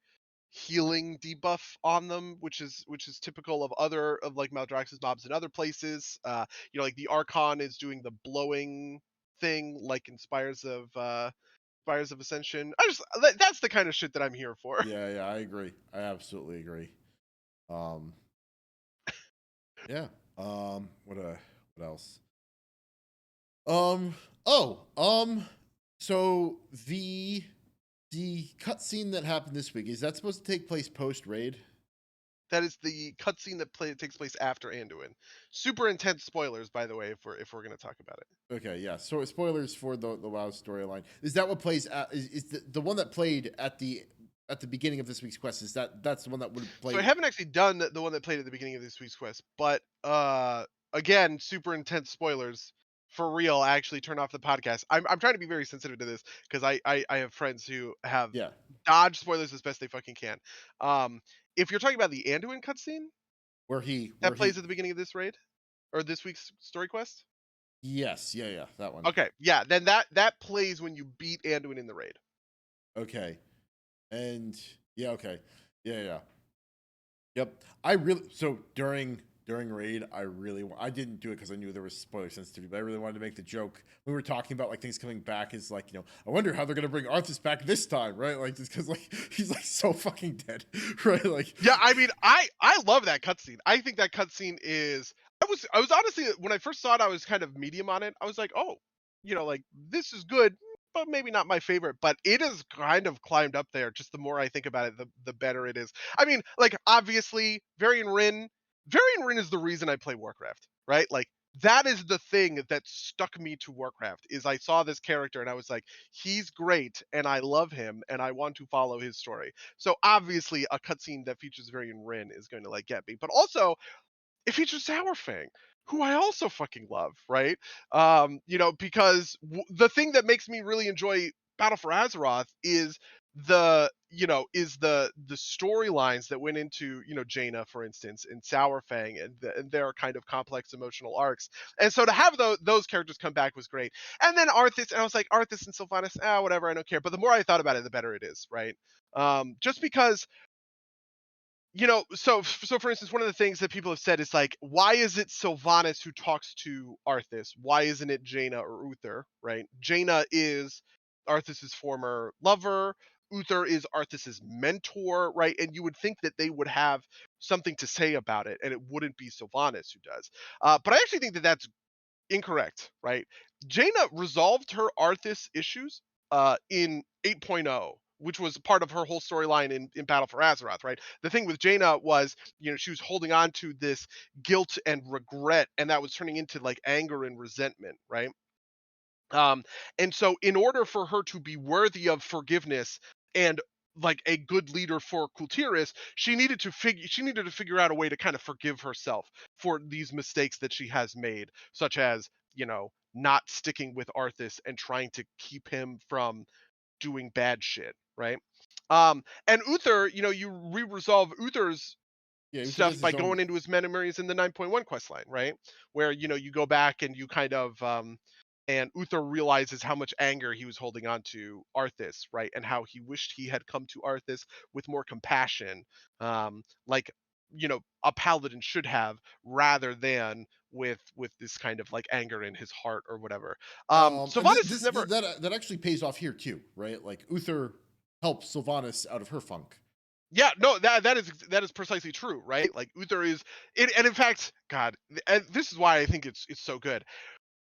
healing debuff on them, which is typical of other of like Maldraxxus mobs in other places. Like the Archon is doing the blowing thing, like in Spires of Ascension. That's the kind of shit that I'm here for. Yeah, yeah, I agree. I absolutely agree. Um, yeah. What else? Um, oh, so the cutscene that happened this week, is that supposed to take place post raid? That is the cutscene that takes place after Anduin. Super intense spoilers, by the way, if we're gonna talk about it. Okay, yeah. So spoilers for the WoW storyline. Is that what plays at is the one that played at the beginning of this week's quest? That's the one that would have So I played? haven't actually done the one that played at the beginning of this week's quest, but again, super intense spoilers. For real, actually turn off the podcast. I'm trying to be very sensitive to this because I have friends who have Yeah, dodged spoilers as best they fucking can. Um, if you're talking about the Anduin cutscene where that plays he at the beginning of this raid or this week's story quest, yes, yeah, yeah, that one. okay, yeah, then that plays when you beat Anduin in the raid. Okay, and yeah, okay, yeah, yeah. Yep. I really so during raid, I didn't do it because I knew there was spoiler sensitivity, but I really wanted to make the joke. We were talking about like things coming back. Is like I wonder how they're gonna bring Arthas back this time, right? Like just because like he's like so fucking dead, right? Like Yeah, I mean, I love that cutscene. I think that cutscene is. I was honestly when I first saw it, I was kind of medium on it. I was like, oh, like this is good, but maybe not my favorite. But it has kind of climbed up there. Just the more I think about it, the better it is. I mean, like obviously, Varian Rin is the reason I play Warcraft, right? Like that is the thing that stuck me to Warcraft. Is I saw this character and I was like, he's great, and I love him, and I want to follow his story. So obviously, a cutscene that features Varian Rin is going to like get me. But also, it features Sourfang, who I also fucking love, right? Because the thing that makes me really enjoy Battle for Azeroth is the storylines that went into Jaina, for instance, and Sourfang, and their kind of complex emotional arcs. And so to have those characters come back was great. And then Arthas, and I was like, Arthas and Sylvanas, whatever, I don't care. But the more I thought about it, the better it is, right? Just because so for instance, one of the things that people have said is like, why is it Sylvanas who talks to Arthas? Why isn't it Jaina or Uther? Right? Jaina is Arthas's former lover. Uther is Arthas's mentor, right? And you would think that they would have something to say about it, and it wouldn't be Sylvanas who does. But I actually think that that's incorrect, right? Jaina resolved her Arthas issues in 8.0, which was part of her whole storyline in Battle for Azeroth, right? The thing with Jaina was, she was holding on to this guilt and regret, and that was turning into like anger and resentment, right? Um, and so, in order for her to be worthy of forgiveness and like a good leader for Kultiris, she needed to figure out a way to kind of forgive herself for these mistakes that she has made, such as not sticking with Arthas and trying to keep him from doing bad shit, right? And Uther, you re-resolve Uther's yeah, Uther stuff does by his own. going into his memories in the 9.1 quest line, right? Where you go back and you kind of and Uther realizes how much anger he was holding on to Arthas, right? And how he wished he had come to Arthas with more compassion, like a paladin should have, rather than with this kind of like anger in his heart or whatever. And Sylvanas is never. that actually pays off here too, right? Like Uther helps Sylvanas out of her funk. Yeah, no, that is precisely true, right? Like Uther is it, and in fact, God, and this is why I think it's so good.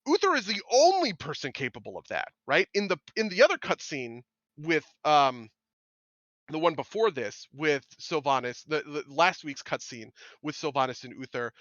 Uther is the only person capable of that, right? In the other cutscene with the one before this with Sylvanas, the last week's cutscene with Sylvanas and Uther,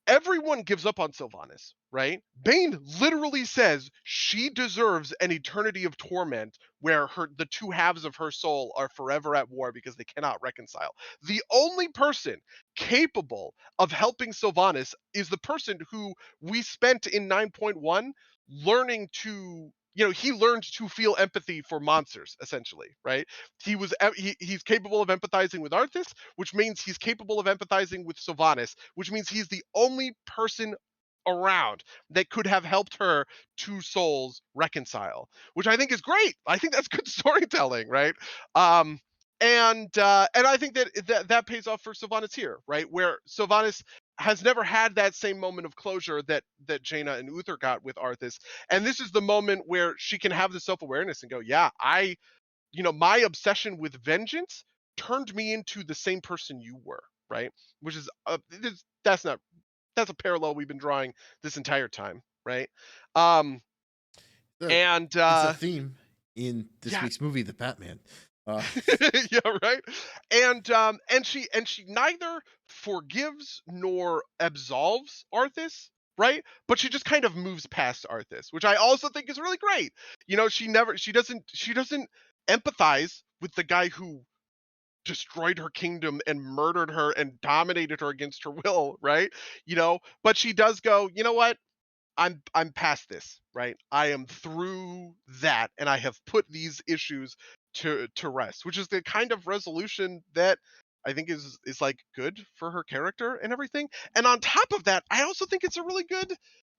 everyone gives up on Sylvanas, right? Bane literally says she deserves an eternity of torment where the two halves of her soul are forever at war because they cannot reconcile. The only person capable of helping Sylvanas is the person who we spent in 9.1 learning to, he learned to feel empathy for monsters essentially, right? He's capable of empathizing with Arthas, which means he's capable of empathizing with Sylvanas, which means he's the only person around that could have helped her two souls reconcile, which I think is great. I think that's good storytelling, right? Um, and I think that pays off for Sylvanas here, right? Where Sylvanas has never had that same moment of closure that Jaina and Uther got with Arthas, and this is the moment where she can have the self awareness and go, yeah, my obsession with vengeance turned me into the same person you were, right? Which is that's not that's a parallel we've been drawing this entire time, right? Um, The and It's a theme in this yeah, week's movie, The Batman. Uh, yeah, right. And she neither forgives nor absolves Arthas, right? But she just kind of moves past Arthas, which I also think is really great. She doesn't empathize with the guy who destroyed her kingdom and murdered her and dominated her against her will, right? But she does go, you know what? I'm past this, right? I am through that, and I have put these issues to rest, which is the kind of resolution that I think is like good for her character and everything. And on top of that, I also think it's a really good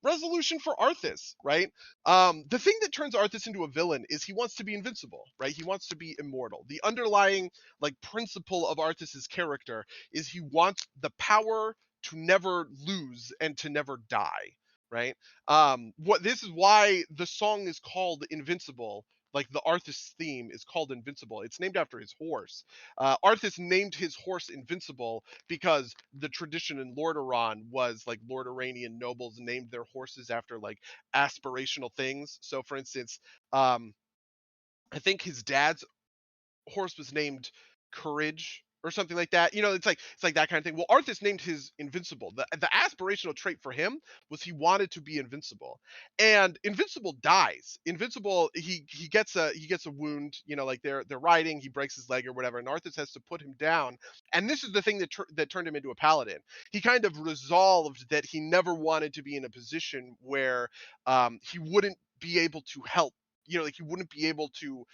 resolution for Arthas, right? The thing that turns Arthas into a villain is he wants to be invincible, right? He wants to be immortal. The underlying like principle of Arthas's character is he wants the power to never lose and to never die, right? What this is why the song is called Invincible. Like the Arthas theme is called Invincible. It's named after his horse. Arthas named his horse Invincible because the tradition in Lordaeron was like Lordoranian nobles named their horses after like aspirational things. So, for instance, um, I think his dad's horse was named Courage or something like that. It's like that kind of thing. Well, Arthas named his Invincible. The aspirational trait for him was he wanted to be invincible. And Invincible dies. Invincible he gets a wound, like they're riding, he breaks his leg or whatever, and Arthas has to put him down. And this is the thing that turned him into a paladin. He kind of resolved that he never wanted to be in a position where he wouldn't be able to help, like he wouldn't be able to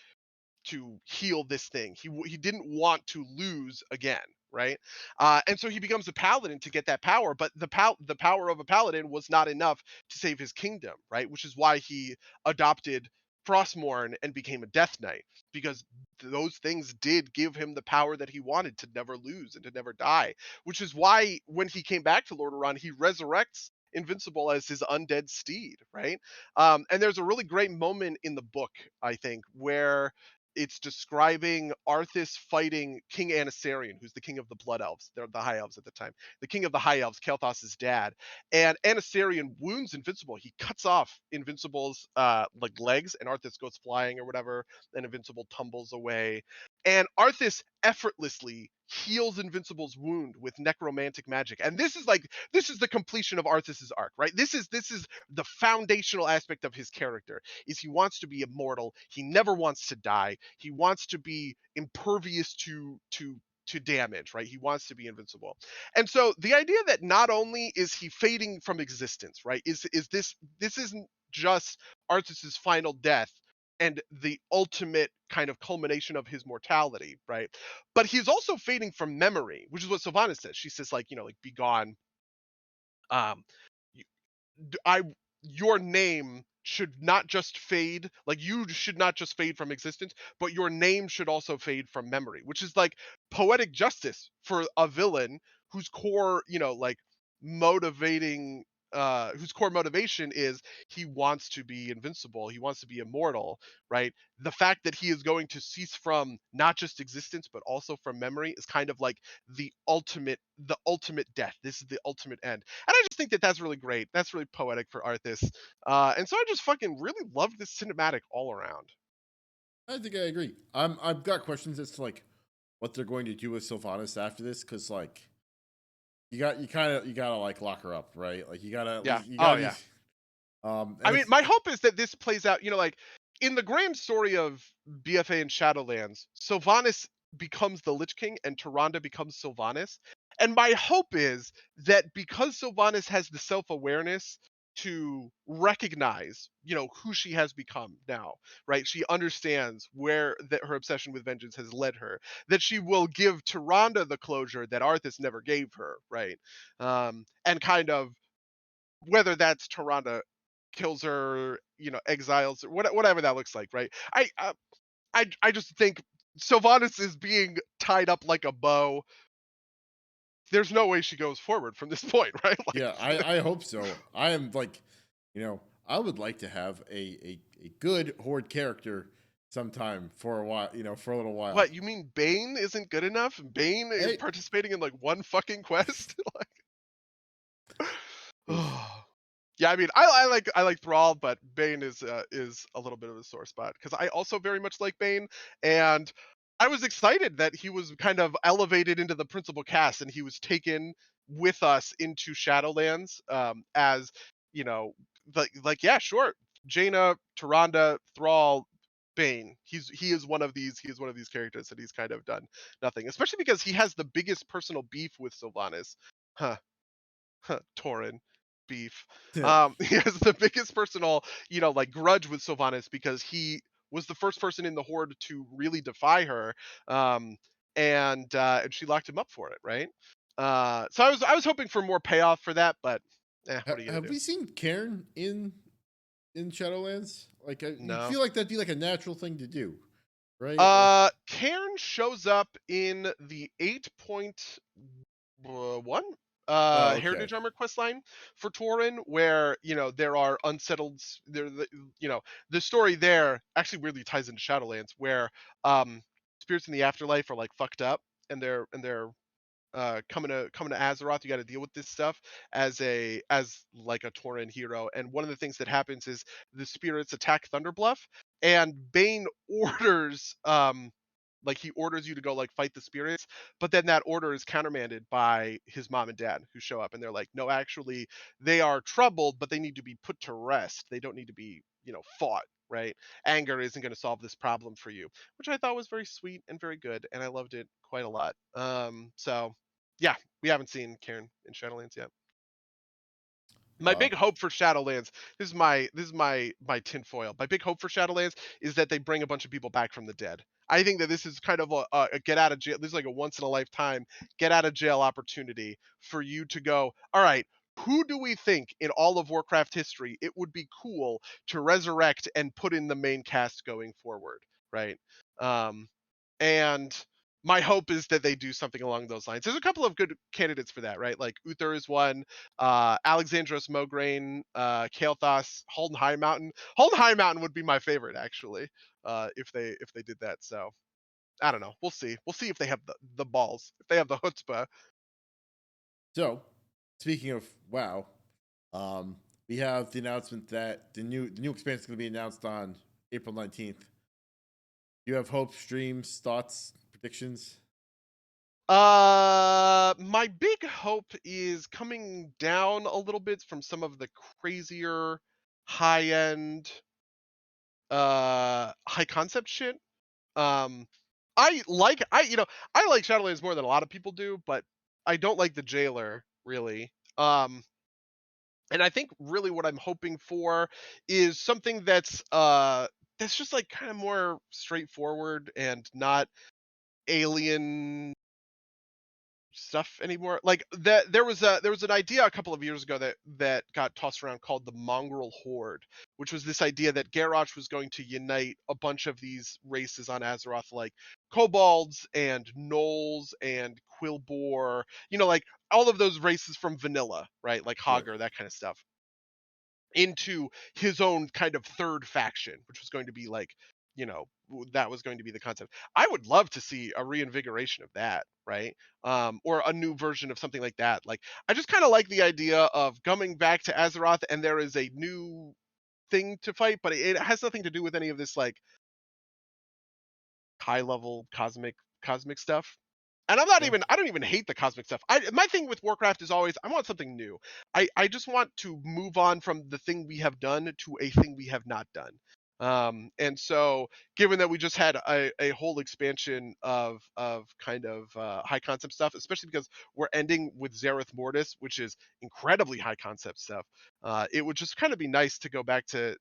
heal this thing. He didn't want to lose again, right? And so he becomes a paladin to get that power, but the power of a paladin was not enough to save his kingdom, right? Which is why he adopted Frostmourne and became a Death Knight, because those things did give him the power that he wanted to never lose and to never die. Which is why when he came back to Lordaeron, he resurrects Invincible as his undead steed, right? And there's a really great moment in the book, I think, where it's describing Arthas fighting King Anasarion, who's the king of the Blood Elves. They're the High Elves at the time. The king of the High Elves, Kael'thas's dad. And Anasarion wounds Invincible. He cuts off Invincible's like legs, and Arthas goes flying or whatever, and Invincible tumbles away. And Arthas effortlessly heals Invincible's wound with necromantic magic. And this is the completion of Arthas's arc, right? This is the foundational aspect of his character is he wants to be immortal. He never wants to die. He wants to be impervious to damage, right? He wants to be invincible. And so the idea that not only is he fading from existence, right? Is this isn't just Arthas's final death and the ultimate kind of culmination of his mortality, right? But he's also fading from memory, which is what Sylvanas says. She says like be gone. Um I your name should not just fade, like you should not just fade from existence, but your name should also fade from memory, which is like poetic justice for a villain whose core, like motivating whose core motivation is he wants to be invincible, he wants to be immortal, right? The fact that he is going to cease from not just existence but also from memory is kind of like the ultimate death. This is the ultimate end. And I just think that that's really great. That's really poetic for Arthas. And so I just fucking really love this cinematic all around. I think I agree. I've got questions as to like what they're going to do with Sylvanas after this, because like you gotta like lock her up, right? Like you gotta at Yeah. least you Oh gotta yeah. be I and mean, it's my hope is that this plays out, like in the grand story of BFA and Shadowlands, Sylvanas becomes the Lich King and Tyrande becomes Sylvanas. And my hope is that because Sylvanas has the self-awareness to recognize, who she has become now, right? She understands where that her obsession with vengeance has led her, that she will give Tyrande the closure that Arthas never gave her, right? And kind of whether that's Tyrande kills her, exiles her, whatever that looks like, right? I just think Sylvanas is being tied up like a bow. There's no way she goes forward from this point, right? Like, yeah, I hope so. I am like, I would like to have a good horde character sometime for a while, for a little while. what you mean Bane isn't good enough? Bane Hey, participating in like one fucking quest? oof. Like, yeah, I mean, I like Thrall, but Bane is a little bit of a sore spot because I also very much like Bane, and I was excited that he was kind of elevated into the principal cast and he was taken with us into Shadowlands, as you know, like yeah, sure, Jaina, Tyrande, Thrall, Bane. He is one of these characters that he's kind of done nothing, especially because he has the biggest personal beef with Sylvanas. Huh. Torin beef. He has the biggest personal, like grudge with Sylvanas because he was the first person in the Horde to really defy her, um, and she locked him up for it, right? So I was hoping for more payoff for that, but what are you gonna Have do? we seen Cairn in Shadowlands? Like, you'd No. feel like that'd be like a natural thing to do, right? Like, Cairn shows up in the 8.1 oh, okay, heritage armor quest line for Tauren, where there are unsettled there you know the story there actually weirdly ties into Shadowlands, where um spirits in the afterlife are like fucked up, and they're coming to Azeroth. You got to deal with this stuff as like a Tauren hero. And one of the things that happens is the spirits attack Thunderbluff, and Bane orders like he orders you to go like fight the spirits, but then that order is countermanded by his mom and dad who show up and they're like, no, actually they are troubled, but they need to be put to rest. They don't need to be, fought, right? Anger isn't going to solve this problem for you, which I thought was very sweet and very good, and I loved it quite a lot. So yeah, we haven't seen Karen in Shadowlands yet. My uh, big hope for Shadowlands, this is my tinfoil. My big hope for Shadowlands is that they bring a bunch of people back from the dead. I think that this is kind of a get out of jail. This is like a once in a lifetime get out of jail opportunity for you to go. All right, who do we think in all of Warcraft history it would be cool to resurrect and put in the main cast going forward, right? Um, and my hope is that they do something along those lines. There's a couple of good candidates for that, right? Like Uther is one, Alexandros Mograine, Kael'thas, Holden High Mountain. Holden High Mountain would be my favorite actually, if they did that. So I don't know. We'll see. We'll see if they have the balls, if they have the chutzpah. so speaking of WoW, we have the announcement that the new expansion is going to be announced on April 19th. You have hopes, dreams, thoughts, predictions? My big hope is coming down a little bit from some of the crazier high end high concept shit. Um I like Shadowlands more than a lot of people do, but I don't like the jailer really. And I think really what I'm hoping for is something that's just like kind of more straightforward and not alien stuff anymore. Like that there was an idea a couple of years ago that got tossed around called the Mongrel Horde, which was this idea that Garrosh was going to unite a bunch of these races on Azeroth, like kobolds and gnolls and quillbore, like all of those races from vanilla, right? Like Right. Hogger, that kind of stuff, into his own kind of third faction, which was going to be like, that was going to be the concept. I would love to see a reinvigoration of that, right? Or a new version of something like that. Like, I just kind of like the idea of coming back to Azeroth and there is a new thing to fight, but it has nothing to do with any of this like high level cosmic cosmic stuff. And I'm not Yeah. even I don't even hate the cosmic stuff. My thing with Warcraft is always I want something new. I just want to move on from the thing we have done to a thing we have not done. And so given that we just had a whole expansion of kind of high concept stuff, especially because we're ending with Zareth Mortis, which is incredibly high concept stuff. It would just kind of be nice to go back to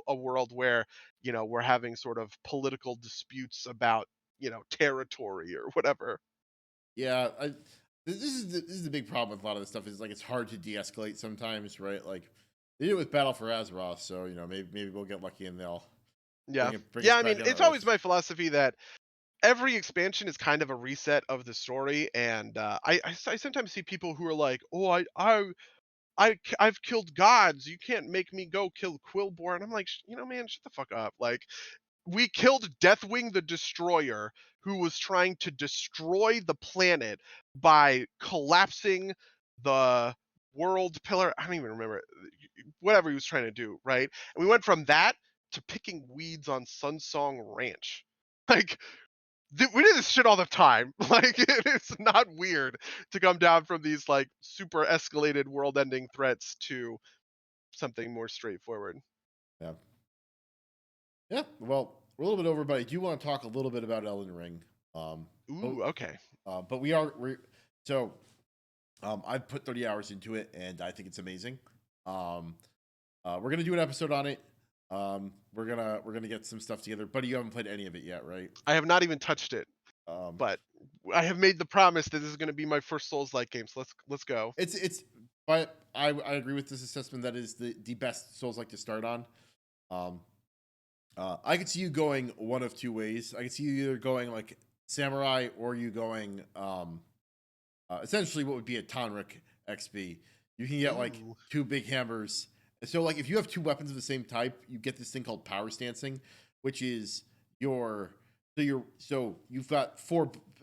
a world where we're having sort of political disputes about territory or whatever. Yeah, this is the big problem with a lot of this stuff is like it's hard to de-escalate sometimes, right? Like they did it with Battle for Azeroth, so maybe we'll get lucky and they'll Yeah. bring us Yeah, I back mean, down to it's always Earth. my philosophy that every expansion is kind of a reset of the story, and I sometimes see people who are like, "Oh, I've killed gods. You can't make me go kill Quillborn." I'm like, Man, shut the fuck up." Like, we killed Deathwing the Destroyer, who was trying to destroy the planet by collapsing the world pillar. I don't even remember whatever he was trying to do, right? And we went from that to picking weeds on Sunsong Ranch. Like, we do this shit all the time. Like, it's not weird to come down from these like super escalated world-ending threats to something more straightforward. Yeah, yeah. Well, we're a little bit over, but I do want to talk a little bit about Elden Ring. But Ooh, okay. but we so I've put 30 hours into it, and I think it's amazing. Um, we're gonna do an episode on it. We're gonna get some stuff together. Buddy, you haven't played any of it yet, right? I have not even touched it, Um, but I have made the promise that this is going to be my first Souls-like game. So let's go. it's but I agree with this assessment that is the best Souls like to start on. Um, I could see you going one of two ways. I could see you either going like samurai or you going essentially what would be a Tonrik XP. You can get like Ooh, two big hammers. So like if you have two weapons of the same type, you get this thing called power stancing, which is your so you've got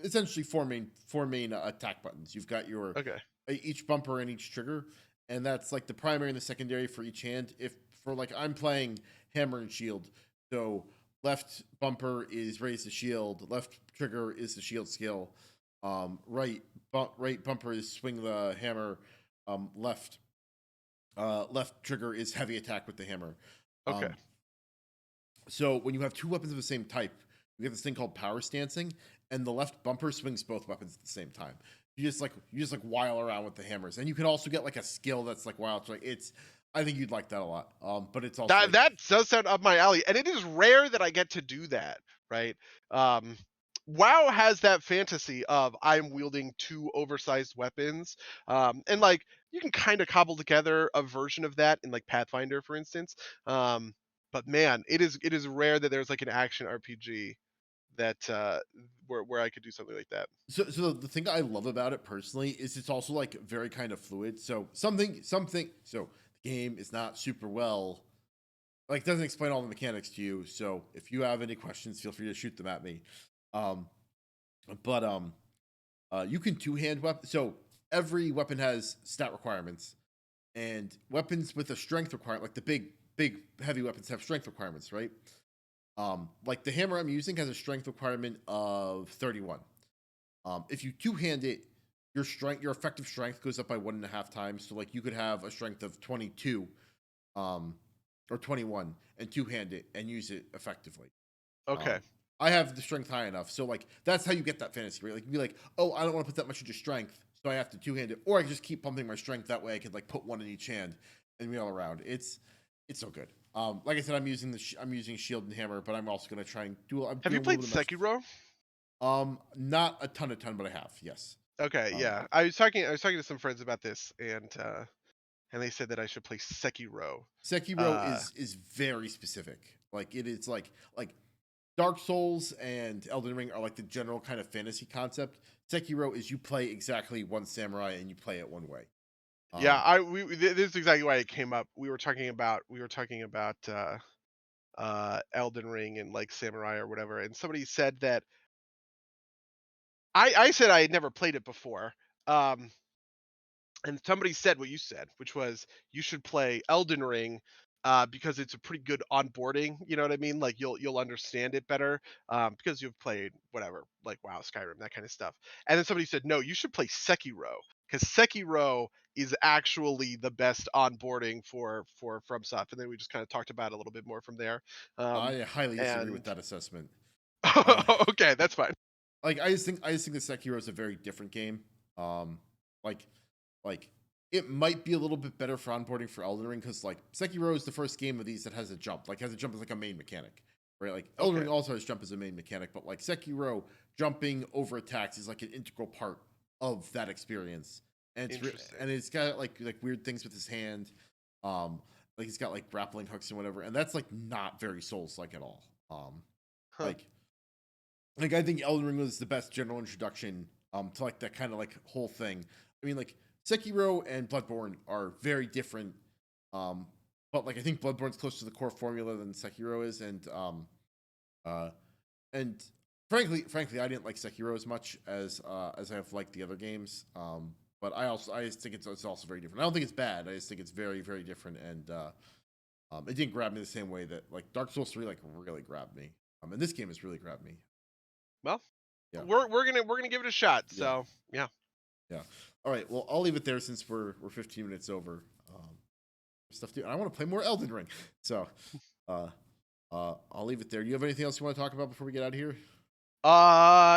essentially four main attack buttons. You've got your okay, each bumper and each trigger, and that's like the primary and the secondary for each hand. If for like I'm playing hammer and shield, so left bumper is raise the shield, left trigger is the shield skill, right bumper is swing the hammer, left left trigger is heavy attack with the hammer. okay, Um, so when you have two weapons of the same type, you get this thing called power stancing, and the left bumper swings both weapons at the same time. You just like while around with the hammers, and you can also get like a skill that's like wild. Like it's, I think you'd like that a lot. But it's also like that does sound up my alley, and it is rare that I get to do that. Right? Um, WoW has that fantasy of I'm wielding two oversized weapons, and like you can kind of cobble together a version of that in like Pathfinder, for instance. Um, but man, it is rare that there's like an action RPG that where I could do something like that. so the thing I love about it personally is it's also like very kind of fluid. So something so the game is not super well like doesn't explain all the mechanics to you. So if you have any questions, feel free to shoot them at me. Um, but you can two hand weapon. So every weapon has stat requirements, and weapons with a strength requirement, like the big heavy weapons, have strength requirements, right? Like the hammer I'm using has a strength requirement of 31. If you two hand it, your effective strength goes up by 1.5 times. So like you could have a strength of 22, um, or 21, and two hand it and use it effectively. Okay. Um, I have the strength high enough, so like that's how you get that fantasy, right? Like be like, oh, I don't want to put that much into strength, so I have to two hand it, or I can just keep pumping my strength. That way, I could like put one in each hand and wheel around. It's so good. Like I said, I'm using shield and hammer, but I'm also gonna try and do. I'm Have you doing a played little bit of mess. Sekiro? Not a ton, but I have. Yes. Okay, Um, yeah. I was talking to some friends about this, and they said that I should play Sekiro. Sekiro Uh, is very specific. Like it is like Dark Souls and Elden Ring are like the general kind of fantasy concept. Sekiro is you play exactly one samurai and you play it one way. yeah, Um, this is exactly why it came up. We were talking about Elden Ring and like Samurai or whatever, and somebody said that I said I had never played it before. Um, and somebody said what you said, which was you should play Elden Ring because it's a pretty good onboarding. You know what I mean? Like you'll understand it better because you've played whatever, like WoW, Skyrim, that kind of stuff. And then somebody said, no, you should play Sekiro because Sekiro is actually the best onboarding for From Stuff. And then we just kind of talked about it a little bit more from there. I highly disagree with And that assessment. Uh, okay, that's fine. like I just think that Sekiro is a very different game. Um, like like it might be a little bit better for onboarding for Elden Ring because like Sekiro is the first game of these that has a jump, like has a jump as like a main mechanic, right? Like Elden Okay, Ring also has jump as a main mechanic, but like Sekiro, jumping over attacks is like an integral part of that experience, and interesting. and it's got like weird things with his hand, um, like he's got like grappling hooks and whatever, and that's like not very Souls like at all. Huh. Like I think Elden Ring was the best general introduction to like that kind of like whole thing. I mean, like Sekiro and Bloodborne are very different, um, but like I think Bloodborne's closer to the core formula than Sekiro is, uh, and frankly, I didn't like Sekiro as much as I've liked the other games. But I just think it's also very different. I don't think it's bad. I just think it's very very different, and it didn't grab me the same way that like Dark Souls 3 like really grabbed me. And this game has really grabbed me. Well, Yeah. we're gonna give it a shot. Yeah. So yeah. Yeah. All right. Well, I'll leave it there since we're 15 minutes over. Stuff to do. I want to play more Elden Ring. So, uh, I'll leave it there. Do you have anything else you want to talk about before we get out of here?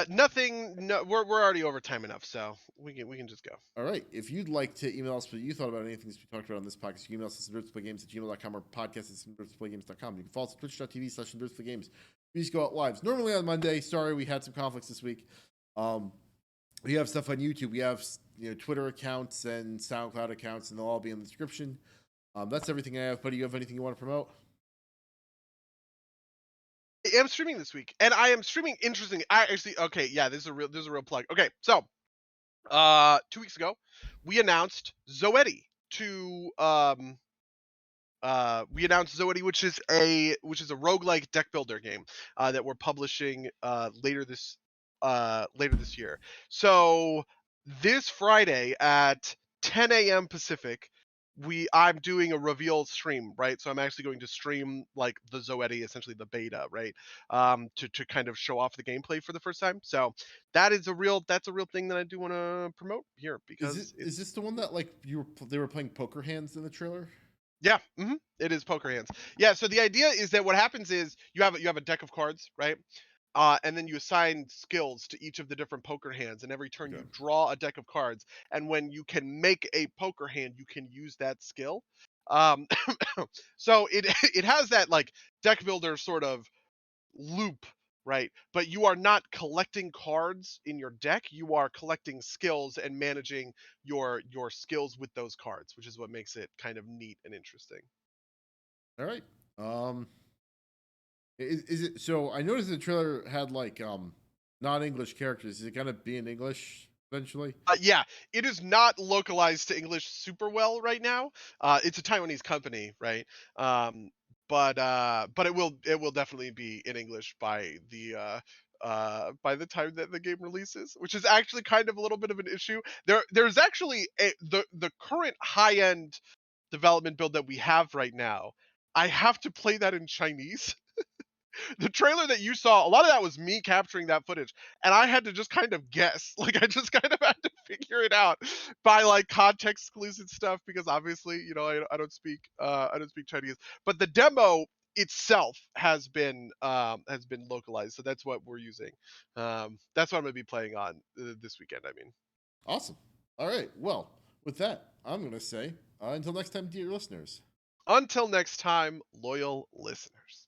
Nothing. No, we're already over time enough, so we can just go. All right. If you'd like to email us what you thought about anything we talked about on this podcast, you can email us at dirtsplaygames@gmail.com or podcast@dirtsplaygames.com. You can follow us at twitch.tv/dirtsplaygames. We just go out lives. Normally on Monday. Sorry, we had some conflicts this week. Um, we have stuff on YouTube. We have Twitter accounts and SoundCloud accounts, and they'll all be in the description. That's everything I have. Buddy, you have anything you want to promote? I am streaming this week, and I am streaming interesting. I actually okay, yeah, this is a real plug. Okay, so 2 weeks ago, we announced Zoetti to we announced Zoetti, which is a roguelike deck builder game that we're publishing later this year. So this Friday at 10 a.m. Pacific, I'm doing a reveal stream, right? So I'm actually going to stream like the Zoetti, essentially the beta, right? To kind of show off the gameplay for the first time. So that's a real thing that I do want to promote here because Is it's this the one that like they were playing poker hands in the trailer? yeah, it is poker hands. Yeah, so the idea is that what happens is you have a deck of cards, right? And then you assign skills to each of the different poker hands, and every turn Okay. you draw a deck of cards. And when you can make a poker hand, you can use that skill. Um, so it it has that like deck builder sort of loop, right? But you are not collecting cards in your deck. You are collecting skills and managing your skills with those cards, which is what makes it kind of neat and interesting. All right. Um, is it so? I noticed the trailer had like non-English characters. Is it gonna be in English eventually? Yeah, it is not localized to English super well right now. It's a Taiwanese company, right? Um, but it will definitely be in English by the time that the game releases, which is actually kind of a little bit of an issue. There's actually the current high end development build that we have right now. I have to play that in Chinese. The trailer that you saw, a lot of that was me capturing that footage, and I had to just kind of guess. Like I just kind of had to figure it out by like context exclusive stuff because obviously, I don't speak Chinese. But the demo itself has been localized, so that's what we're using. That's what I'm gonna be playing on this weekend. I mean, Awesome. All right. Well, with that, I'm gonna say until next time, dear listeners. until next time, loyal listeners.